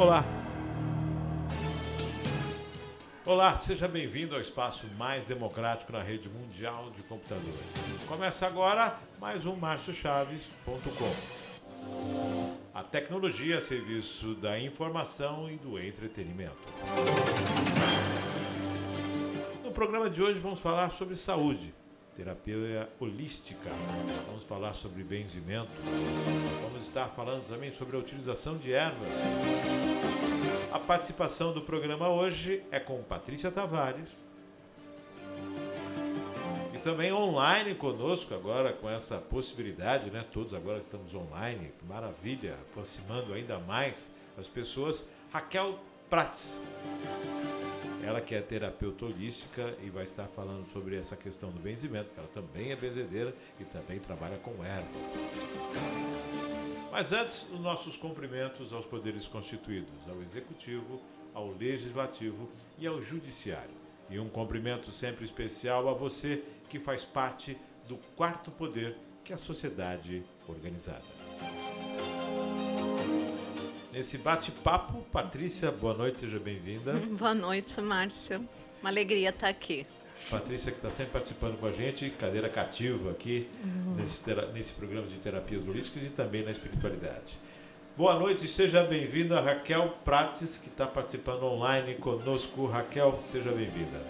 Olá. Olá, seja bem-vindo ao espaço mais democrático na rede mundial de computadores. Começa agora mais um marciochaves.com. A tecnologia a serviço da informação e do entretenimento. No programa de hoje vamos falar sobre saúde, terapia holística, vamos falar sobre benzimento, vamos estar falando também sobre a utilização de ervas. A participação do programa hoje é com Patrícia Tavares e também online conosco agora com essa possibilidade, né? Todos agora estamos online, que maravilha, aproximando ainda mais as pessoas. Raquel Prates, ela que é terapeuta holística e vai estar falando sobre essa questão do benzimento, porque ela também é benzedeira e também trabalha com ervas. Mas antes, os nossos cumprimentos aos poderes constituídos, ao Executivo, ao Legislativo e ao Judiciário. E um cumprimento sempre especial a você que faz parte do quarto poder, que é a sociedade organizada. Nesse bate-papo, Patrícia, boa noite, seja bem-vinda. Boa noite, Márcio. Uma alegria estar aqui. Patrícia, que está sempre participando com a gente, cadeira cativa aqui nesse programa de terapias holísticas e também na espiritualidade. Boa noite e seja bem-vinda, Raquel Prates, que está participando online conosco. Raquel, seja bem-vinda.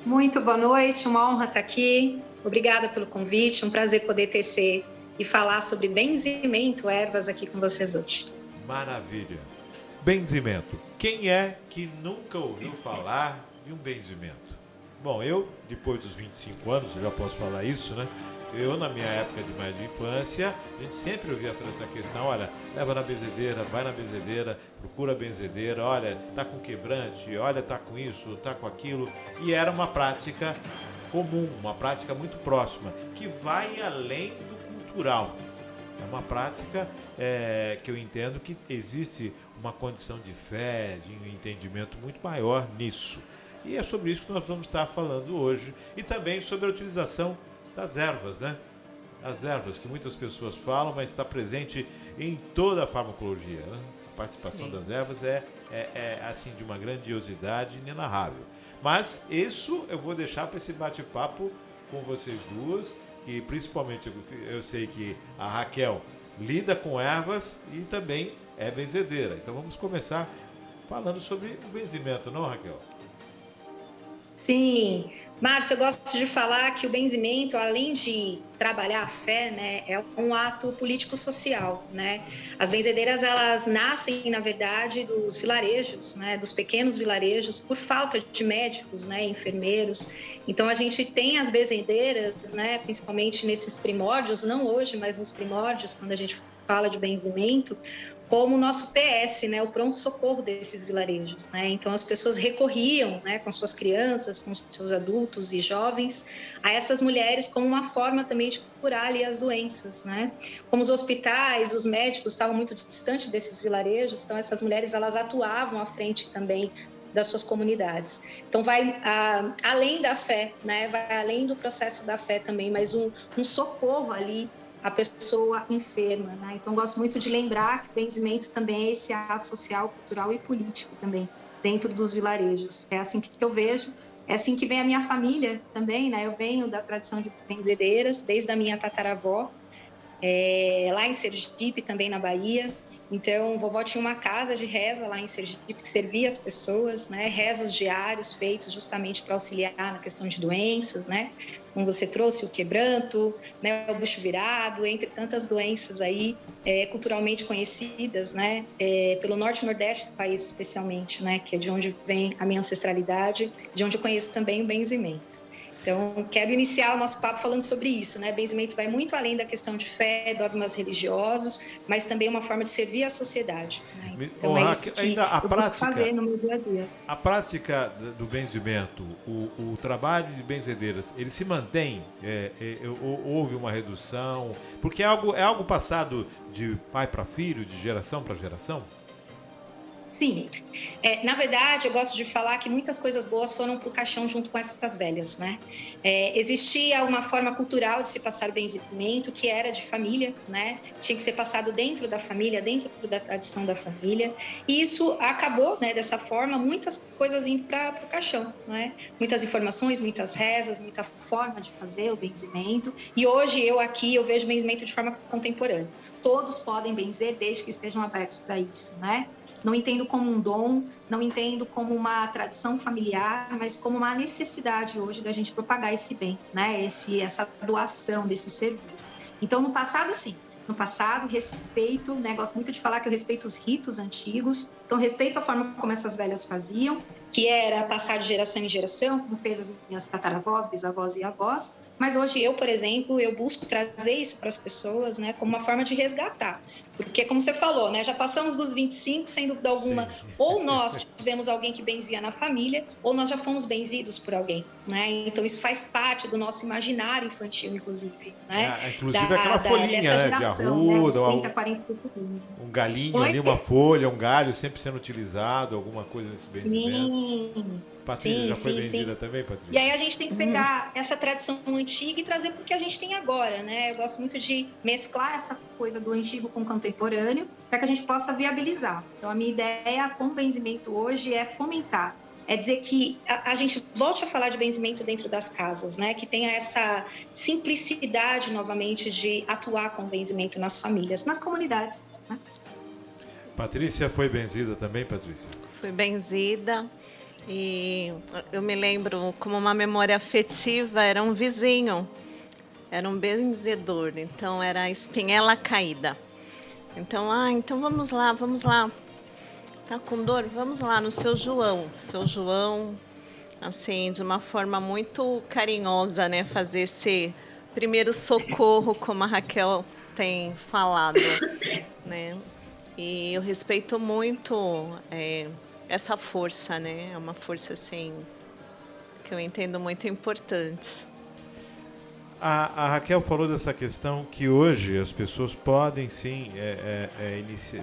Muito boa noite, uma honra estar aqui. Obrigada pelo convite, um prazer poder tecer e falar sobre benzimento, ervas aqui com vocês hoje. Maravilha. Benzimento. Quem é que nunca ouviu falar de um benzimento? Bom, eu, depois dos 25 anos, eu já posso falar isso, né? Eu, na minha época de mais de infância, a gente sempre ouvia essa questão, olha, leva na benzedeira, vai na benzedeira, procura a benzedeira, olha, tá com quebrante, olha, tá com isso, tá com aquilo. E era uma prática comum, uma prática muito próxima, que vai além do cultural. É uma prática que eu entendo que existe uma condição de fé, de um entendimento muito maior nisso. E é sobre isso que nós vamos estar falando hoje. E também sobre a utilização das ervas, né? As ervas que muitas pessoas falam, mas está presente em toda a farmacologia, né? A participação das ervas é assim, de uma grandiosidade inenarrável. Mas isso eu vou deixar para esse bate-papo com vocês duas, que principalmente eu sei que a Raquel lida com ervas e também é benzedeira. Então vamos começar falando sobre o benzimento, não, Raquel? Sim, Márcio, eu gosto de falar que o benzimento, além de trabalhar a fé, né, é um ato político-social, né? As benzedeiras, elas nascem, na verdade, dos vilarejos, né, dos pequenos vilarejos, por falta de médicos, né, enfermeiros. Então, a gente tem as benzedeiras, né, principalmente nesses primórdios, não hoje, mas nos primórdios, quando a gente fala de benzimento, como o nosso PS, né, o pronto-socorro desses vilarejos, né? Então as pessoas recorriam, né, com suas crianças, com seus adultos e jovens, a essas mulheres como uma forma também de curar ali as doenças, né? Como os hospitais, os médicos estavam muito distantes desses vilarejos, então essas mulheres elas atuavam à frente também das suas comunidades. Então vai além da fé, né? Vai além do processo da fé também, mas um socorro ali a pessoa enferma, né? Então, gosto muito de lembrar que o benzimento também é esse ato social, cultural e político também, dentro dos vilarejos. É assim que eu vejo, é assim que vem a minha família também, né? Eu venho da tradição de benzedeiras, desde a minha tataravó, lá em Sergipe, também na Bahia. Então, vovó tinha uma casa de reza lá em Sergipe que servia as pessoas, né? Rezos diários feitos justamente para auxiliar na questão de doenças, né? Como você trouxe, o quebranto, né? O bucho virado, entre tantas doenças aí culturalmente conhecidas, né? Pelo norte e nordeste do país especialmente, né? Que é de onde vem a minha ancestralidade, de onde eu conheço também o benzimento. Então, quero iniciar o nosso papo falando sobre isso, né? Benzimento vai muito além da questão de fé, dogmas religiosos, mas também uma forma de servir a sociedade, né? Então, é isso que ainda a eu prática, busco fazer no meu dia a dia. A prática do benzimento, o trabalho de benzedeiras, ele se mantém? Houve uma redução? Porque é algo passado de pai para filho, de geração para geração? Sim. Na verdade, eu gosto de falar que muitas coisas boas foram para o caixão junto com essas velhas, né? Existia uma forma cultural de se passar o benzimento, que era de família, né? Tinha que ser passado dentro da família, dentro da tradição da família. E isso acabou, né, dessa forma, muitas coisas indo para o caixão, né? Muitas informações, muitas rezas, muita forma de fazer o benzimento. E hoje eu vejo benzimento de forma contemporânea. Todos podem benzer desde que estejam abertos para isso, né? Não entendo como um dom, não entendo como uma tradição familiar, mas como uma necessidade hoje da gente propagar esse bem, né? Essa doação desse serviço. Então, no passado, sim. No passado, respeito, né? Gosto muito de falar que eu respeito os ritos antigos. Então, respeito a forma como essas velhas faziam, que era passar de geração em geração, como fez as minhas tataravós, bisavós e avós. Mas hoje eu, por exemplo, eu busco trazer isso para as pessoas, né? Como uma forma de resgatar. Porque, como você falou, né, já passamos dos 25, sem dúvida alguma, sim. Ou nós tivemos alguém que benzia na família, ou nós já fomos benzidos por alguém, né? Então, isso faz parte do nosso imaginário infantil, inclusive, né? Inclusive aquela folhinha, né, de arruda, né, 30, 40 anos. Um galinho ali, uma folha, um galho sempre sendo utilizado, alguma coisa nesse benzimento. Sim. Patrícia, já foi benzida também, Patrícia? E aí a gente tem que pegar essa tradição antiga e trazer para o que a gente tem agora, né? Eu gosto muito de mesclar essa coisa do antigo com o contemporâneo para que a gente possa viabilizar. Então, a minha ideia com o benzimento hoje é fomentar, é dizer que a gente volte a falar de benzimento dentro das casas, né? Que tenha essa simplicidade, novamente, de atuar com o benzimento nas famílias, nas comunidades, né? Patrícia foi benzida também, Patrícia? Fui benzida. E eu me lembro, como uma memória afetiva, era um vizinho, era um benzedor, então era a espinhela caída. Então, então vamos lá, tá com dor? Vamos lá no seu João. Seu João, assim, de uma forma muito carinhosa, né, fazer esse primeiro socorro, como a Raquel tem falado, né? E eu respeito muito essa força, né? É uma força, assim, que eu entendo muito importante. A Raquel falou dessa questão que hoje as pessoas podem, sim,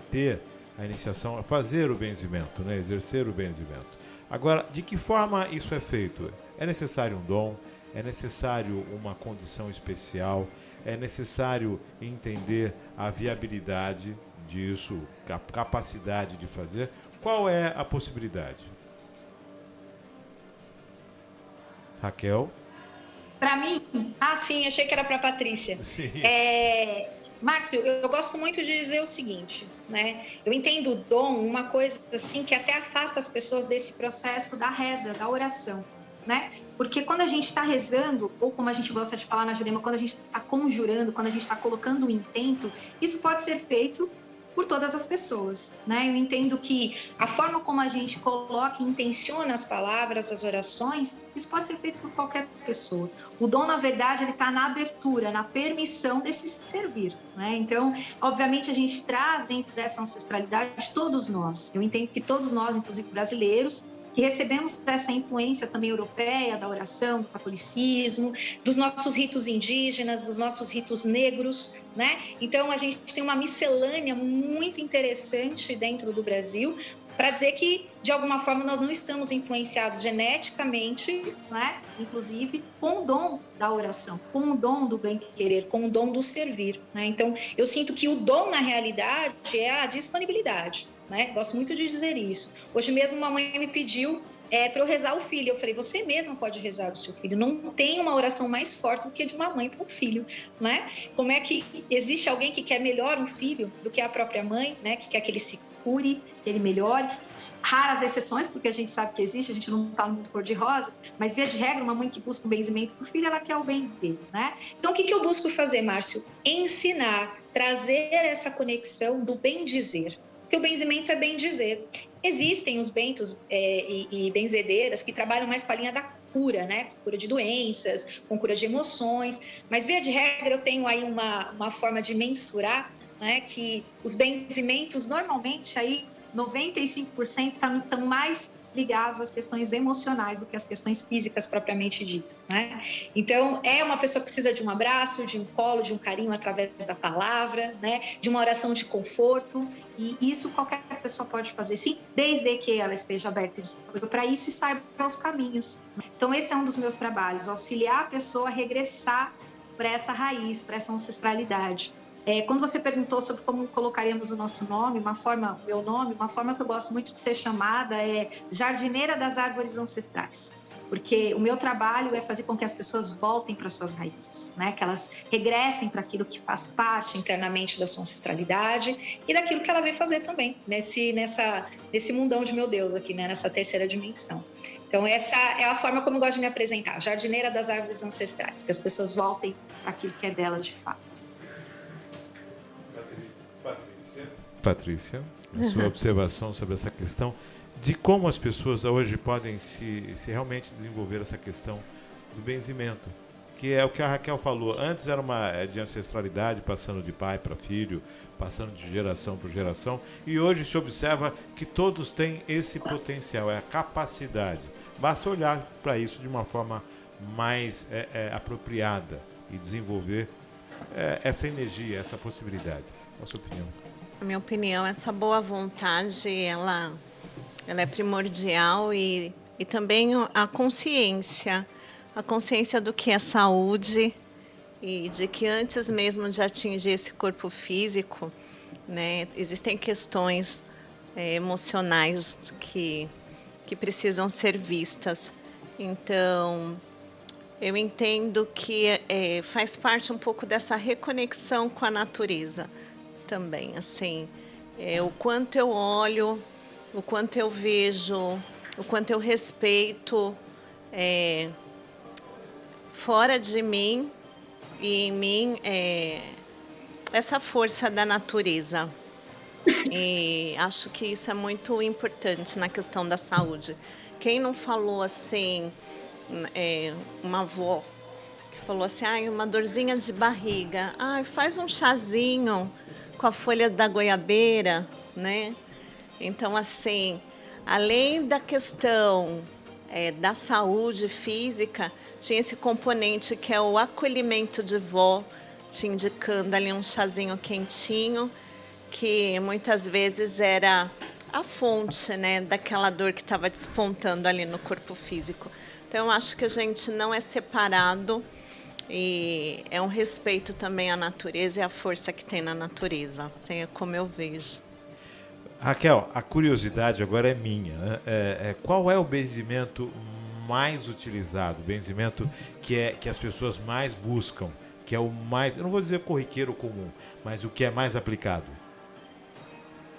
ter a iniciação, a fazer o benzimento, né? Exercer o benzimento. Agora, de que forma isso é feito? É necessário um dom? É necessário uma condição especial? É necessário entender a viabilidade disso, a capacidade de fazer? Qual é a possibilidade? Raquel? Para mim? Sim, achei que era para a Patrícia. Sim. Márcio, eu gosto muito de dizer o seguinte, né? Eu entendo o dom, uma coisa assim que até afasta as pessoas desse processo da reza, da oração, né? Porque quando a gente está rezando, ou como a gente gosta de falar na Jurema, quando a gente está conjurando, quando a gente está colocando um intento, isso pode ser feito por todas as pessoas, né? Eu entendo que a forma como a gente coloca e intenciona as palavras, as orações, isso pode ser feito por qualquer pessoa. O dom, na verdade, ele está na abertura, na permissão desse servir, né? Então, obviamente, a gente traz dentro dessa ancestralidade todos nós. Eu entendo que todos nós, inclusive brasileiros, que recebemos essa influência também europeia da oração, do catolicismo, dos nossos ritos indígenas, dos nossos ritos negros, né? Então, a gente tem uma miscelânea muito interessante dentro do Brasil para dizer que, de alguma forma, nós não estamos influenciados geneticamente, né? Inclusive, com o dom da oração, com o dom do bem-querer, com o dom do servir, né? Então, eu sinto que o dom, na realidade, é a disponibilidade, né? Gosto muito de dizer isso. Hoje mesmo uma mãe me pediu para eu rezar o filho. Eu falei, você mesma pode rezar o seu filho. Não tem uma oração mais forte do que a de uma mãe para um filho, né? Como é que existe alguém que quer melhor um filho do que a própria mãe, né? Que quer que ele se cure, que ele melhore. Raras exceções, porque a gente sabe que existe, a gente não está no mundo cor-de-rosa, mas via de regra, uma mãe que busca um benzimento para o filho, ela quer o bem dele, né? Então, o que eu busco fazer, Márcio? Ensinar, trazer essa conexão do bem-dizer. Porque o benzimento é bem dizer. Existem os bentos e benzedeiras que trabalham mais com a linha da cura, né? Cura de doenças, com cura de emoções. Mas, via de regra, eu tenho aí uma forma de mensurar, né? Que os benzimentos, normalmente, aí 95% estão mais ligados às questões emocionais do que às questões físicas propriamente dito, né? Então, é uma pessoa que precisa de um abraço, de um colo, de um carinho através da palavra, né? De uma oração de conforto, e isso qualquer pessoa pode fazer, sim, desde que ela esteja aberta e disponível para isso e saiba os caminhos. Então, esse é um dos meus trabalhos, auxiliar a pessoa a regressar para essa raiz, para essa ancestralidade. Quando você perguntou sobre como colocaríamos o nosso nome, uma forma que eu gosto muito de ser chamada é jardineira das árvores ancestrais, porque o meu trabalho é fazer com que as pessoas voltem para suas raízes, né? Que elas regressem para aquilo que faz parte internamente da sua ancestralidade e daquilo que ela veio fazer também nesse mundão de meu Deus aqui, né? Nessa terceira dimensão. Então, essa é a forma como eu gosto de me apresentar, jardineira das árvores ancestrais, que as pessoas voltem para aquilo que é delas de fato. Patrícia, a sua observação sobre essa questão de como as pessoas hoje podem se realmente desenvolver essa questão do benzimento, que é o que a Raquel falou. Antes era de ancestralidade, passando de pai para filho, passando de geração para geração, e hoje se observa que todos têm esse potencial, é a capacidade. Basta olhar para isso de uma forma mais apropriada e desenvolver essa energia, essa possibilidade. Qual a sua opinião? Na minha opinião, essa boa vontade, ela é primordial e também a consciência do que é saúde e de que antes mesmo de atingir esse corpo físico, né, existem questões emocionais que precisam ser vistas. Então, eu entendo que faz parte um pouco dessa reconexão com a natureza também, assim, o quanto eu olho, o quanto eu vejo, o quanto eu respeito fora de mim e em mim essa força da natureza. E acho que isso é muito importante na questão da saúde. Quem não falou assim, uma avó que falou assim, uma dorzinha de barriga, faz um chazinho com a folha da goiabeira, né? Então, assim, além da questão da saúde física, tinha esse componente que é o acolhimento de vó, te indicando ali um chazinho quentinho, que muitas vezes era a fonte, né, daquela dor que estava despontando ali no corpo físico. Então, eu acho que a gente não é separado e é um respeito também à natureza e à força que tem na natureza, assim é como eu vejo. Raquel, a curiosidade agora é minha, né? Qual é o benzimento mais utilizado, o benzimento que as pessoas mais buscam, que é o mais, eu não vou dizer corriqueiro comum, mas o que é mais aplicado?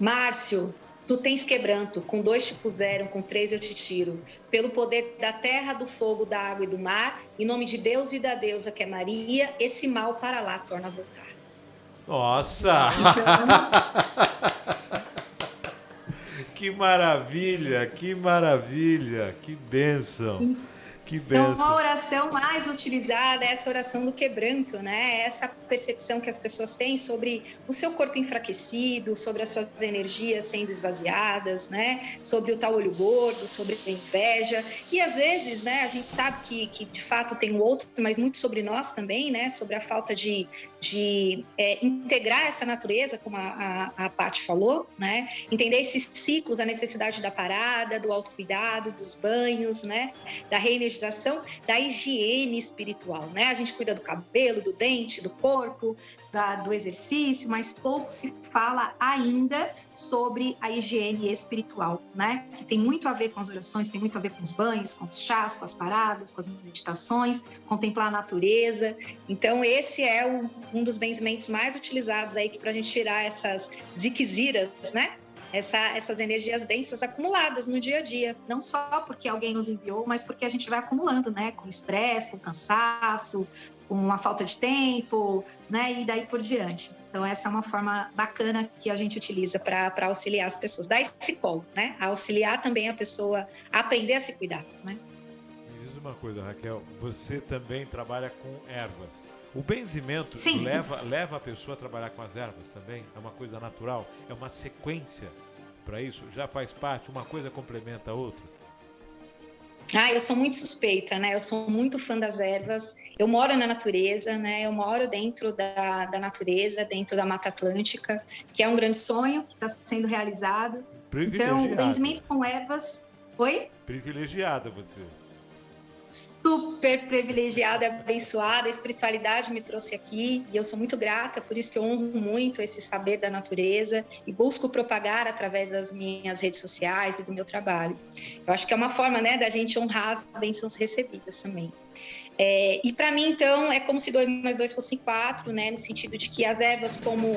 Márcio, tu tens quebranto, com 2 te puseram, com 3 eu te tiro. Pelo poder da terra, do fogo, da água e do mar, em nome de Deus e da deusa que é Maria, esse mal para lá torna a voltar. Nossa! Que maravilha, que maravilha, que bênção. Que bênção. Então, a oração mais utilizada é essa oração do quebranto, né? Essa percepção que as pessoas têm sobre o seu corpo enfraquecido, sobre as suas energias sendo esvaziadas, né? Sobre o tal olho gordo, sobre a inveja. E às vezes, né, a gente sabe que de fato tem o outro, mas muito sobre nós também, né? Sobre a falta de integrar essa natureza, como a Paty falou, né? Entender esses ciclos, a necessidade da parada, do autocuidado, dos banhos, né? Da reenergização, da higiene espiritual, né? A gente cuida do cabelo, do dente, do corpo, do exercício, mas pouco se fala ainda sobre a higiene espiritual, né? Que tem muito a ver com as orações, tem muito a ver com os banhos, com os chás, com as paradas, com as meditações, contemplar a natureza. Então, esse é um dos benzimentos mais utilizados aí para a gente tirar essas ziquiziras, né? Essas energias densas acumuladas no dia a dia, não só porque alguém nos enviou, mas porque a gente vai acumulando, né? Com estresse, com cansaço, com uma falta de tempo, né? E daí por diante. Então, essa é uma forma bacana que a gente utiliza para auxiliar as pessoas, dar esse colo, né? A auxiliar também a pessoa a aprender a se cuidar, né? Me diz uma coisa, Raquel, você também trabalha com ervas. O benzimento leva a pessoa a trabalhar com as ervas também? É uma coisa natural? É uma sequência para isso? Já faz parte? Uma coisa complementa a outra? Eu sou muito suspeita, né? Eu sou muito fã das ervas. Eu moro na natureza, né? Eu moro dentro da natureza, dentro da Mata Atlântica, que é um grande sonho que está sendo realizado. Então, o benzimento com ervas... Oi? Privilegiada você. Super privilegiada, abençoada, a espiritualidade me trouxe aqui e eu sou muito grata, por isso que eu honro muito esse saber da natureza e busco propagar através das minhas redes sociais e do meu trabalho. Eu acho que é uma forma, né, da gente honrar as bênçãos recebidas também. E para mim, então, é como se 2 mais 2 fossem 4, né? No sentido de que as ervas, como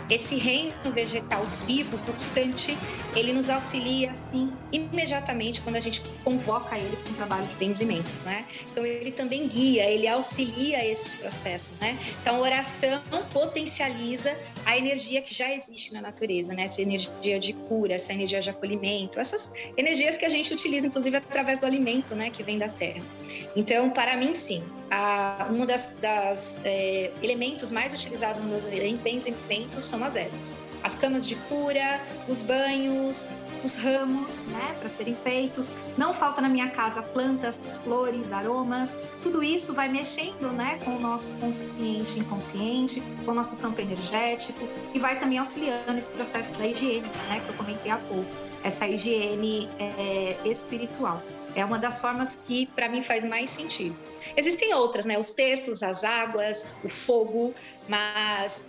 esse reino vegetal vivo, pulsante, ele nos auxilia, assim, imediatamente quando a gente convoca ele para um trabalho de benzimento, né? Então, ele também guia, ele auxilia esses processos, né? Então, a oração potencializa a energia que já existe na natureza, né? Essa energia de cura, essa energia de acolhimento, essas energias que a gente utiliza, inclusive, através do alimento, né? Que vem da terra. Então, para mim, sim, um dos elementos mais utilizados nos meus benzimentos são as ervas. As camas de cura, os banhos, os ramos, né, para serem feitos. Não falta na minha casa plantas, flores, aromas. Tudo isso vai mexendo, né, com o nosso consciente e inconsciente, com o nosso campo energético e vai também auxiliando esse processo da higiene, né, que eu comentei há pouco. Essa higiene espiritual. É uma das formas que, para mim, faz mais sentido. Existem outras, né? Os terços, as águas, o fogo, mas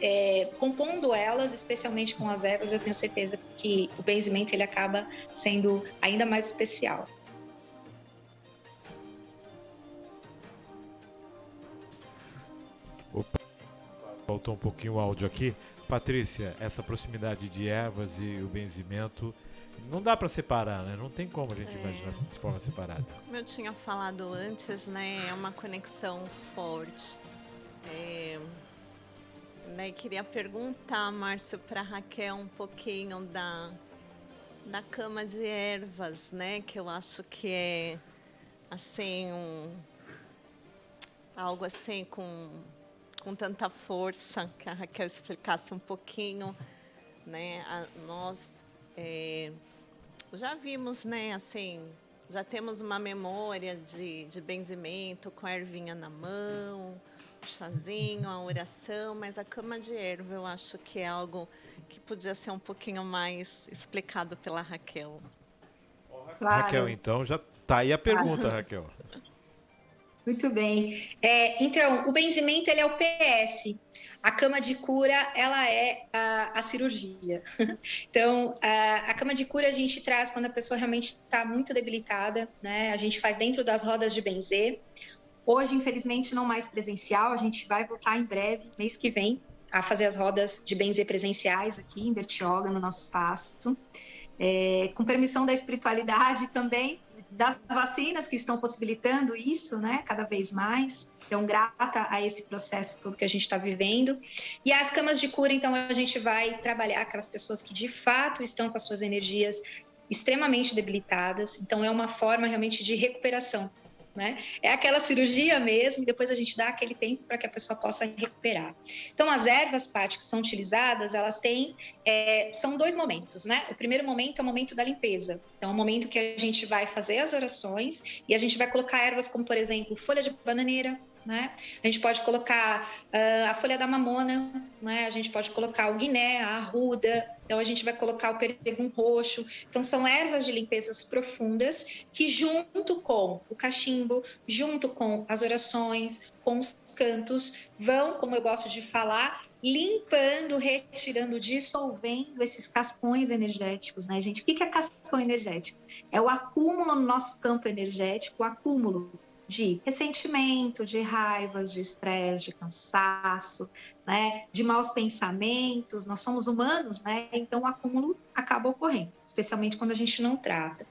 compondo elas, especialmente com as ervas, eu tenho certeza que o benzimento ele acaba sendo ainda mais especial. Opa, faltou um pouquinho o áudio aqui. Patrícia, essa proximidade de ervas e o benzimento não dá para separar, né? Não tem como a gente imaginar de forma separada. Como eu tinha falado antes, né, é uma conexão forte. Queria perguntar, Márcio, para a Raquel um pouquinho da cama de ervas, né? Que eu acho que é assim algo assim com tanta força, que a Raquel explicasse um pouquinho, né? Nós já vimos, né, assim, já temos uma memória de benzimento com a ervinha na mão, o chazinho, a oração, mas a cama de erva eu acho que é algo que podia ser um pouquinho mais explicado pela Raquel. Claro. Raquel, então, já tá aí a pergunta, Raquel. Muito bem. Então, o benzimento ele é o PS. A cama de cura, ela é a cirurgia. Então, a cama de cura a gente traz quando a pessoa realmente está muito debilitada, né? A gente faz dentro das rodas de benzer. Hoje, infelizmente, não mais presencial. A gente vai voltar em breve, mês que vem, a fazer as rodas de benzer presenciais aqui em Bertioga, no nosso espaço. Com permissão da espiritualidade também, das vacinas que estão possibilitando isso, né, cada vez mais. Então, grata a esse processo todo que a gente está vivendo. E as camas de cura, então, a gente vai trabalhar aquelas pessoas que, de fato, estão com as suas energias extremamente debilitadas. Então, é uma forma realmente de recuperação, né? É aquela cirurgia mesmo, e depois a gente dá aquele tempo para que a pessoa possa recuperar. Então, as ervas, Paty, que são utilizadas, elas têm, são 2 momentos, né? O primeiro momento é o momento da limpeza. Então, é o momento que a gente vai fazer as orações e a gente vai colocar ervas como, por exemplo, folha de bananeira, né? A gente pode colocar a folha da mamona, né? A gente pode colocar o guiné, a arruda, então a gente vai colocar o peregum roxo. Então são ervas de limpezas profundas que junto com o cachimbo, junto com as orações, com os cantos, vão, como eu gosto de falar, limpando, retirando, dissolvendo esses cascões energéticos, né, gente? O que é cascão energético? É o acúmulo no nosso campo energético, o acúmulo de ressentimento, de raivas, de estresse, de cansaço, né, de maus pensamentos. Nós somos humanos, né? Então o acúmulo acaba ocorrendo, especialmente quando a gente não trata.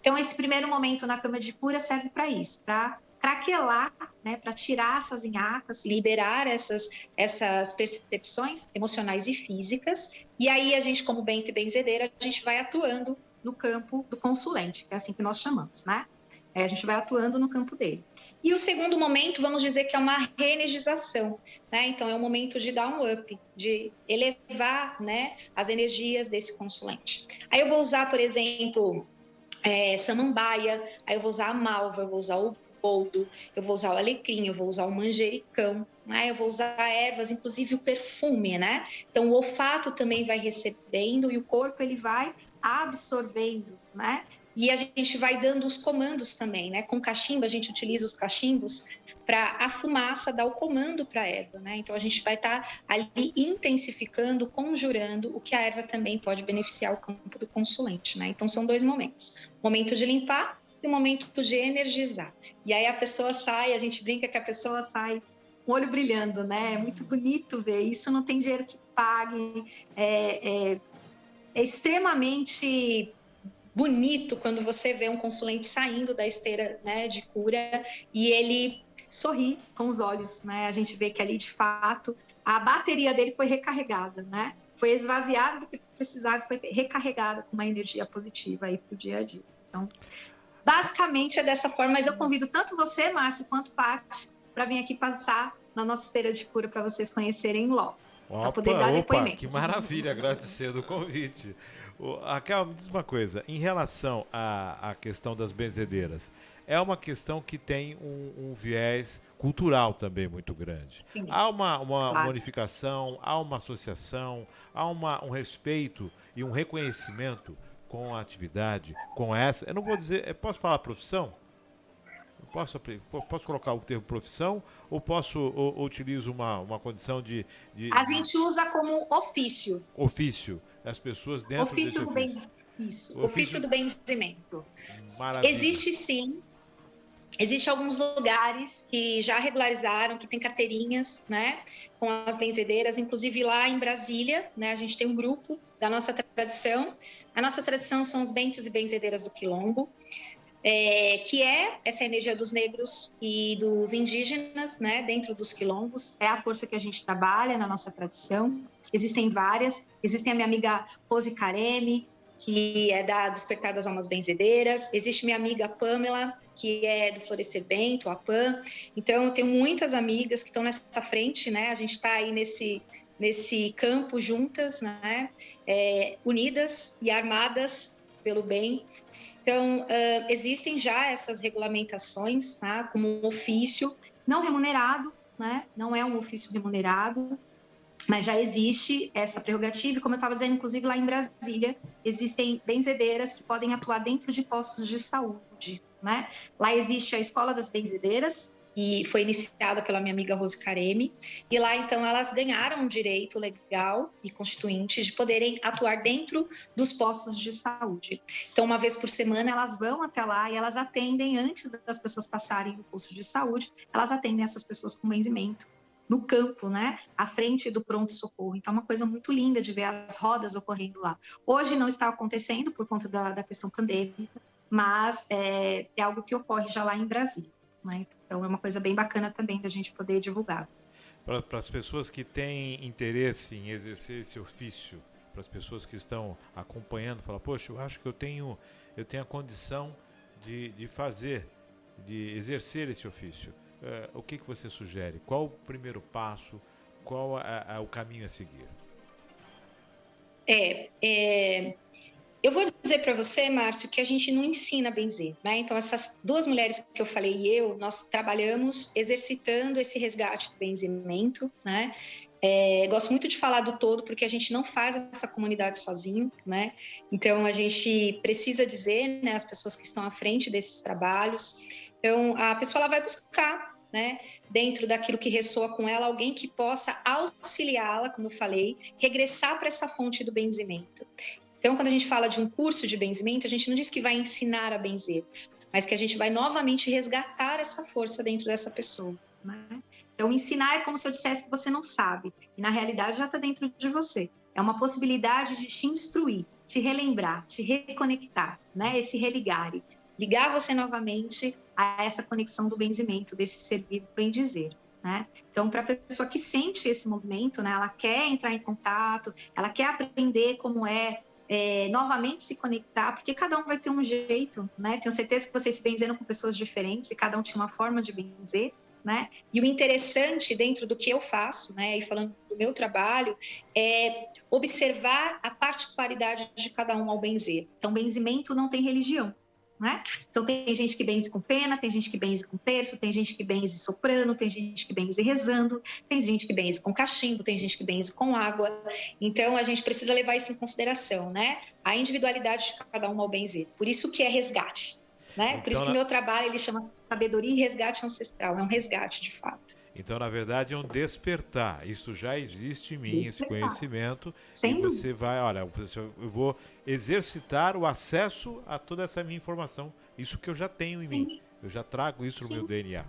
Então esse primeiro momento na cama de cura serve para isso, para craquelar, né, para tirar essas nhacas, liberar essas percepções emocionais e físicas. E aí a gente, como bento e benzedeira, a gente vai atuando no campo do consulente, que é assim que nós chamamos, né? A gente vai atuando no campo dele. E o segundo momento, vamos dizer que é uma reenergização, né? Então, é um momento de dar um up, de elevar, né, as energias desse consulente. Aí eu vou usar, por exemplo, samambaia, aí eu vou usar a malva, eu vou usar o boldo, eu vou usar o alecrim, eu vou usar o manjericão, né? Eu vou usar ervas, inclusive o perfume, né? Então o olfato também vai recebendo e o corpo ele vai absorvendo, né? E a gente vai dando os comandos também, né? Com cachimbo, a gente utiliza os cachimbos para a fumaça dar o comando para a erva, né? Então a gente vai estar ali intensificando, conjurando, o que a erva também pode beneficiar o campo do consulente, né? Então são 2 momentos: o momento de limpar e o momento de energizar. E aí a pessoa sai, a gente brinca que a pessoa sai com o olho brilhando, né? É muito bonito ver isso, não tem dinheiro que pague, é extremamente bonito quando você vê um consulente saindo da esteira, né, de cura e ele sorri com os olhos, né? A gente vê que ali, de fato, a bateria dele foi recarregada, né? Foi esvaziada do que precisava, foi recarregada com uma energia positiva aí para o dia a dia. Então, basicamente é dessa forma, mas eu convido tanto você, Márcio, quanto Paty, para vir aqui passar na nossa esteira de cura para vocês conhecerem logo, para poder dar depoimentos. Que maravilha, agradecendo o convite. Raquel, me diz uma coisa, em relação à questão das benzedeiras, é uma questão que tem um viés cultural também muito grande. Sim. Há uma Claro. bonificação, há uma associação, há um respeito e um reconhecimento com a atividade, com essa... Eu não vou dizer... Posso falar profissão? Posso colocar o termo profissão ou ou utilizo uma condição de A gente usa como ofício. ofício? As pessoas dentro desse Ofício do ofício. isso, ofício do benzimento. Maravilha. Existe sim. Existem alguns lugares que já regularizaram, que tem carteirinhas, né, com as benzedeiras, inclusive lá em Brasília, né, a gente tem um grupo da nossa tradição. A nossa tradição são os bentos e benzedeiras do Quilombo, que é essa energia dos negros e dos indígenas, né, dentro dos quilombos. É a força que a gente trabalha na nossa tradição. Existem várias. Existem a minha amiga Rose Careme, que é da Despertar das Almas Benzedeiras. Existe minha amiga Pamela, que é do Florescer Bento, a PAN. Então, eu tenho muitas amigas que estão nessa frente, né? A gente está aí nesse campo juntas, né? Unidas e armadas pelo bem. Então, existem já essas regulamentações, tá? Como um ofício não remunerado, né? Não é um ofício remunerado, mas já existe essa prerrogativa. E como eu estava dizendo, inclusive lá em Brasília, existem benzedeiras que podem atuar dentro de postos de saúde, né? Lá existe a Escola das Benzedeiras, e foi iniciada pela minha amiga Rose Careme, e lá, então, elas ganharam um direito legal e constituinte de poderem atuar dentro dos postos de saúde. Então, uma vez por semana, elas vão até lá e elas atendem, antes das pessoas passarem no posto de saúde, elas atendem essas pessoas com benzimento no campo, né, à frente do pronto-socorro. Então, é uma coisa muito linda de ver as rodas ocorrendo lá. Hoje não está acontecendo por conta da questão pandêmica, mas é algo que ocorre já lá em Brasília, né? Então, é uma coisa bem bacana também da gente poder divulgar. Para as pessoas que têm interesse em exercer esse ofício, para as pessoas que estão acompanhando, falam, poxa, eu acho que eu tenho a condição de exercer esse ofício. O que você sugere? Qual o primeiro passo? Qual é o caminho a seguir? Eu vou dizer para você, Márcio, que a gente não ensina a benzer, né? Então, essas 2 mulheres que eu falei e eu, nós trabalhamos exercitando esse resgate do benzimento, né? Gosto muito de falar do todo, porque a gente não faz essa comunidade sozinho, né? Então, a gente precisa dizer, né, as pessoas que estão à frente desses trabalhos. Então, a pessoa ela vai buscar, né, dentro daquilo que ressoa com ela, alguém que possa auxiliá-la, como eu falei, regressar para essa fonte do benzimento. Então, quando a gente fala de um curso de benzimento, a gente não diz que vai ensinar a benzer, mas que a gente vai novamente resgatar essa força dentro dessa pessoa, né? Então, ensinar é como se eu dissesse que você não sabe, e na realidade já está dentro de você. É uma possibilidade de te instruir, te relembrar, te reconectar, né? Esse religare. Ligar você novamente a essa conexão do benzimento, desse servir do bem dizer, né? Então, para a pessoa que sente esse movimento, né? Ela quer entrar em contato, ela quer aprender como novamente se conectar, porque cada um vai ter um jeito, né? Tenho certeza que vocês se benzeram com pessoas diferentes e cada um tinha uma forma de benzer, né? E o interessante dentro do que eu faço, né? E falando do meu trabalho, é observar a particularidade de cada um ao benzer. Então, benzimento não tem religião, né? Então tem gente que benze com pena, tem gente que benze com terço, tem gente que benze soprano, tem gente que benze rezando, tem gente que benze com cachimbo, tem gente que benze com água. Então a gente precisa levar isso em consideração, né? A individualidade de cada um ao benzer. Por isso que é resgate, né? Por isso que meu trabalho ele chama Sabedoria e Resgate Ancestral. É um resgate de fato. Então, na verdade, é um despertar. Isso já existe em mim, esse conhecimento. Sem e você vai, olha, eu vou exercitar o acesso a toda essa minha informação. Isso que eu já tenho em mim. Eu já trago isso no meu DNA.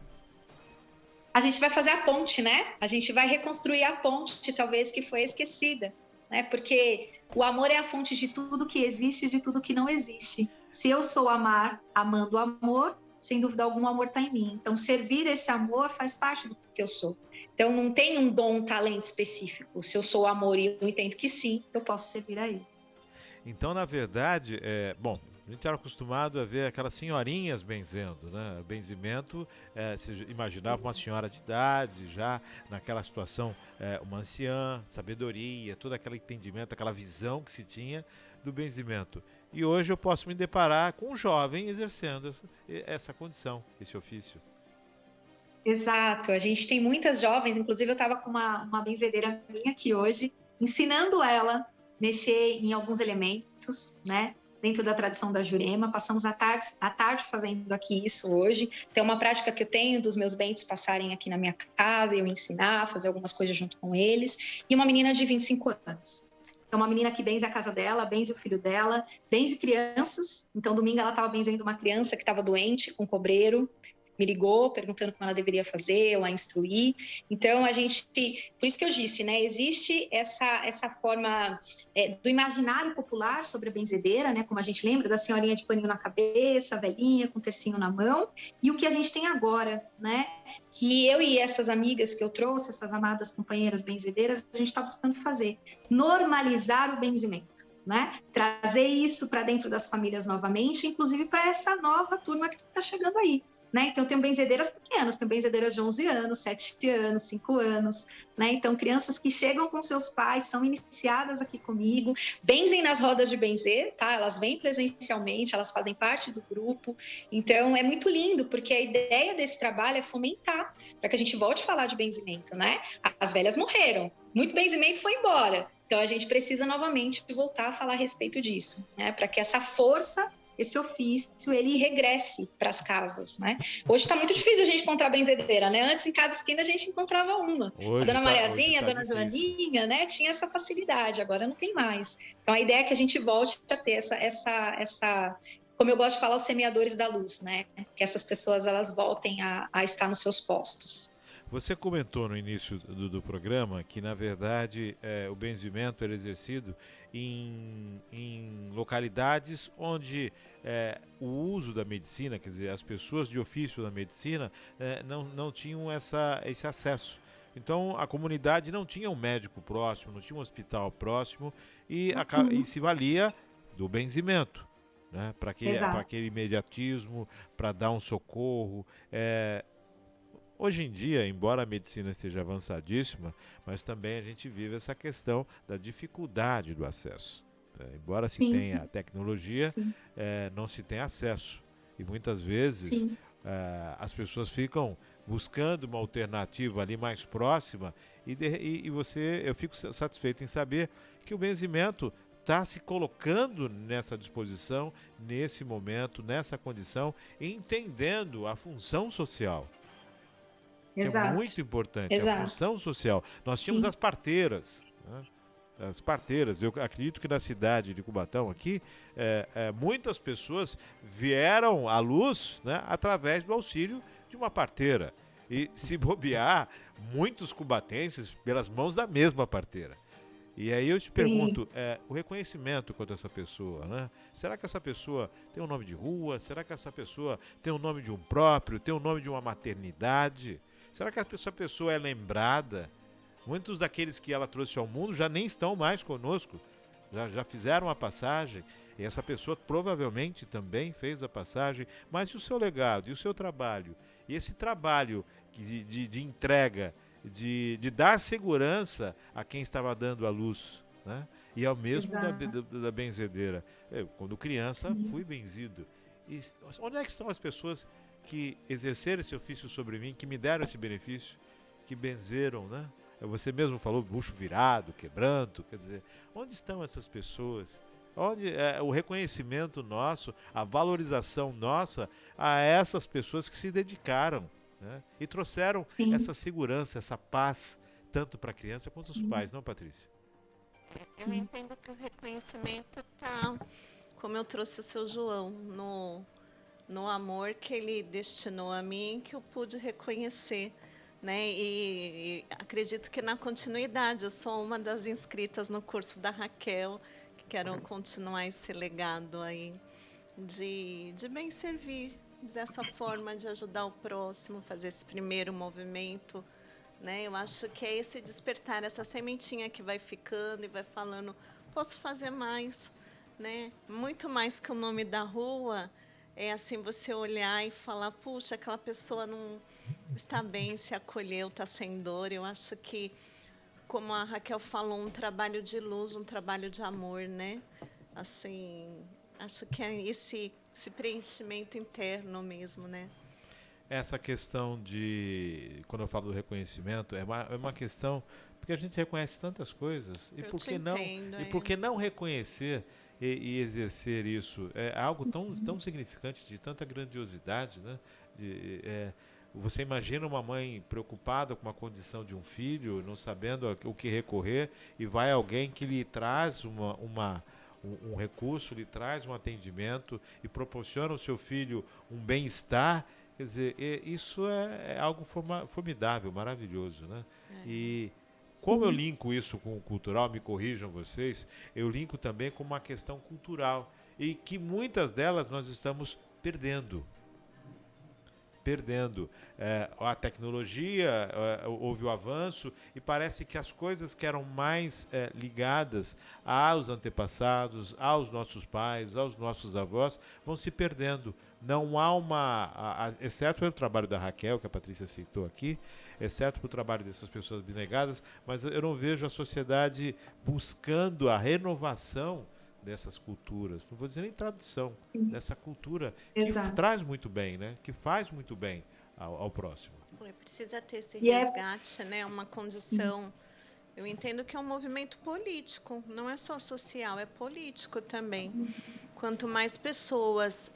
A gente vai fazer a ponte, né? A gente vai reconstruir a ponte, talvez, que foi esquecida, né? Porque o amor é a fonte de tudo que existe e de tudo que não existe. Se eu sou amar, amando o amor, sem dúvida alguma, o amor está em mim. Então, servir esse amor faz parte do que eu sou. Então, não tem um dom, um talento específico. Se eu sou amor e eu entendo que sim, eu posso servir a ele. Então, na verdade, bom, a gente era acostumado a ver aquelas senhorinhas benzendo, né? O benzimento, você imaginava uma senhora de idade, já naquela situação, uma anciã, sabedoria, todo aquele entendimento, aquela visão que se tinha do benzimento. E hoje eu posso me deparar com um jovem exercendo essa condição, esse ofício. Exato, a gente tem muitas jovens, inclusive eu estava com uma benzedeira minha aqui hoje, ensinando ela a mexer em alguns elementos, né? Dentro da tradição da Jurema, passamos a tarde fazendo aqui isso hoje. Tem uma prática que eu tenho dos meus bentos passarem aqui na minha casa, eu ensinar, fazer algumas coisas junto com eles. E uma menina de 25 anos. É uma menina que benze a casa dela, benze o filho dela, benze crianças. Então, domingo ela estava benzendo uma criança que estava doente, com cobreiro. Me ligou perguntando como ela deveria fazer, ou a instruir. Então, a gente... Por isso que eu disse, né? Existe essa forma do imaginário popular sobre a benzedeira, né? Como a gente lembra da senhorinha de paninho na cabeça, a velhinha com tercinho na mão. E o que a gente tem agora, né? Que eu e essas amigas que eu trouxe, essas amadas companheiras benzedeiras, a gente está buscando fazer. Normalizar o benzimento. Né? Trazer isso para dentro das famílias novamente, inclusive para essa nova turma que está chegando aí. Né? Então, tem benzedeiras pequenas, tem benzedeiras de 11 anos, 7 anos, 5 anos. Né? Então, crianças que chegam com seus pais, são iniciadas aqui comigo, benzem nas rodas de benzer, tá? Elas vêm presencialmente, elas fazem parte do grupo. Então, é muito lindo, porque a ideia desse trabalho é fomentar, para que a gente volte a falar de benzimento. Né? As velhas morreram, muito benzimento foi embora. Então, a gente precisa novamente voltar a falar a respeito disso, né? Para que essa força, esse ofício, ele regresse para as casas, né? Hoje está muito difícil a gente encontrar benzedeira, né? Antes, em cada esquina, a gente encontrava uma. Hoje a Dona Mariazinha, tá a Dona Joaninha, né? Tinha essa facilidade, agora não tem mais. Então, a ideia é que a gente volte a ter essa como eu gosto de falar, os semeadores da luz, né? Que essas pessoas, elas voltem a estar nos seus postos. Você comentou no início do programa que, na verdade, o benzimento era exercido em localidades onde o uso da medicina, quer dizer, as pessoas de ofício da medicina não tinham esse acesso. Então, a comunidade não tinha um médico próximo, não tinha um hospital próximo e se valia do benzimento, né? Para aquele imediatismo, para dar um socorro. Hoje em dia, embora a medicina esteja avançadíssima, mas também a gente vive essa questão da dificuldade do acesso. Embora se tenha a tecnologia, não se tem acesso. E muitas vezes as pessoas ficam buscando uma alternativa ali mais próxima eu fico satisfeito em saber que o benzimento está se colocando nessa disposição, nesse momento, nessa condição, entendendo a função social. Exato. É muito importante, a função social. Nós tínhamos as parteiras, né? As parteiras. Eu acredito que na cidade de Cubatão aqui, muitas pessoas vieram à luz, né, através do auxílio de uma parteira. E se bobear, muitos cubatenses pelas mãos da mesma parteira. E aí eu te pergunto, o reconhecimento quanto a essa pessoa, né? Será que essa pessoa tem um nome de rua? Será que essa pessoa tem o nome de um próprio? Tem o nome de uma maternidade? Será que essa pessoa é lembrada? Muitos daqueles que ela trouxe ao mundo já nem estão mais conosco, já fizeram a passagem, e essa pessoa provavelmente também fez a passagem, mas e o seu legado, e o seu trabalho? E esse trabalho de entrega, de dar segurança a quem estava dando a luz, né? E é o mesmo da benzedeira. Eu, quando criança, fui benzido. E onde é que estão as pessoas que exerceram esse ofício sobre mim, que me deram esse benefício, que benzeram, né? Você mesmo falou bucho virado, quebranto, quer dizer, onde estão essas pessoas? Onde o reconhecimento nosso, a valorização nossa a essas pessoas que se dedicaram, né? E trouxeram Sim. essa segurança, essa paz, tanto para a criança quanto os pais, não, Patrícia? Eu entendo que o reconhecimento está, como eu trouxe o seu João, no amor que ele destinou a mim, que eu pude reconhecer, né? E acredito que na continuidade, eu sou uma das inscritas no curso da Raquel, que quero continuar esse legado aí de bem servir, dessa forma de ajudar o próximo, fazer esse primeiro movimento, né? Eu acho que é esse despertar, essa sementinha que vai ficando e vai falando, posso fazer mais, né? Muito mais que o nome da rua, é assim, você olhar e falar, puxa, aquela pessoa não está bem, se acolheu, está sem dor. Eu acho que, como a Raquel falou, um trabalho de luz, um trabalho de amor, né? Assim, acho que é esse preenchimento interno mesmo, né? Essa questão de, quando eu falo do reconhecimento, é uma questão, porque a gente reconhece tantas coisas, e por que não, e por que não reconhecer e exercer isso? É algo tão significante, de tanta grandiosidade, né? Você imagina uma mãe preocupada com a condição de um filho, não sabendo o que recorrer, e vai alguém que lhe traz um recurso, lhe traz um atendimento e proporciona ao seu filho um bem-estar. Quer dizer, isso é algo formidável, maravilhoso, né? E como eu linko isso com o cultural, me corrijam vocês, eu linko também com uma questão cultural, e que muitas delas nós estamos perdendo. A tecnologia, houve o avanço, e parece que as coisas que eram mais ligadas aos antepassados, aos nossos pais, aos nossos avós, vão se perdendo. Não há exceto pelo trabalho da Raquel, que a Patrícia citou aqui, exceto pelo trabalho dessas pessoas abnegadas, mas eu não vejo a sociedade buscando a renovação dessas culturas, não vou dizer nem tradução, dessa cultura que traz muito bem, né? Que faz muito bem ao próximo. Precisa ter esse resgate, né? Uma condição. Eu entendo que é um movimento político, não é só social, é político também. Quanto mais pessoas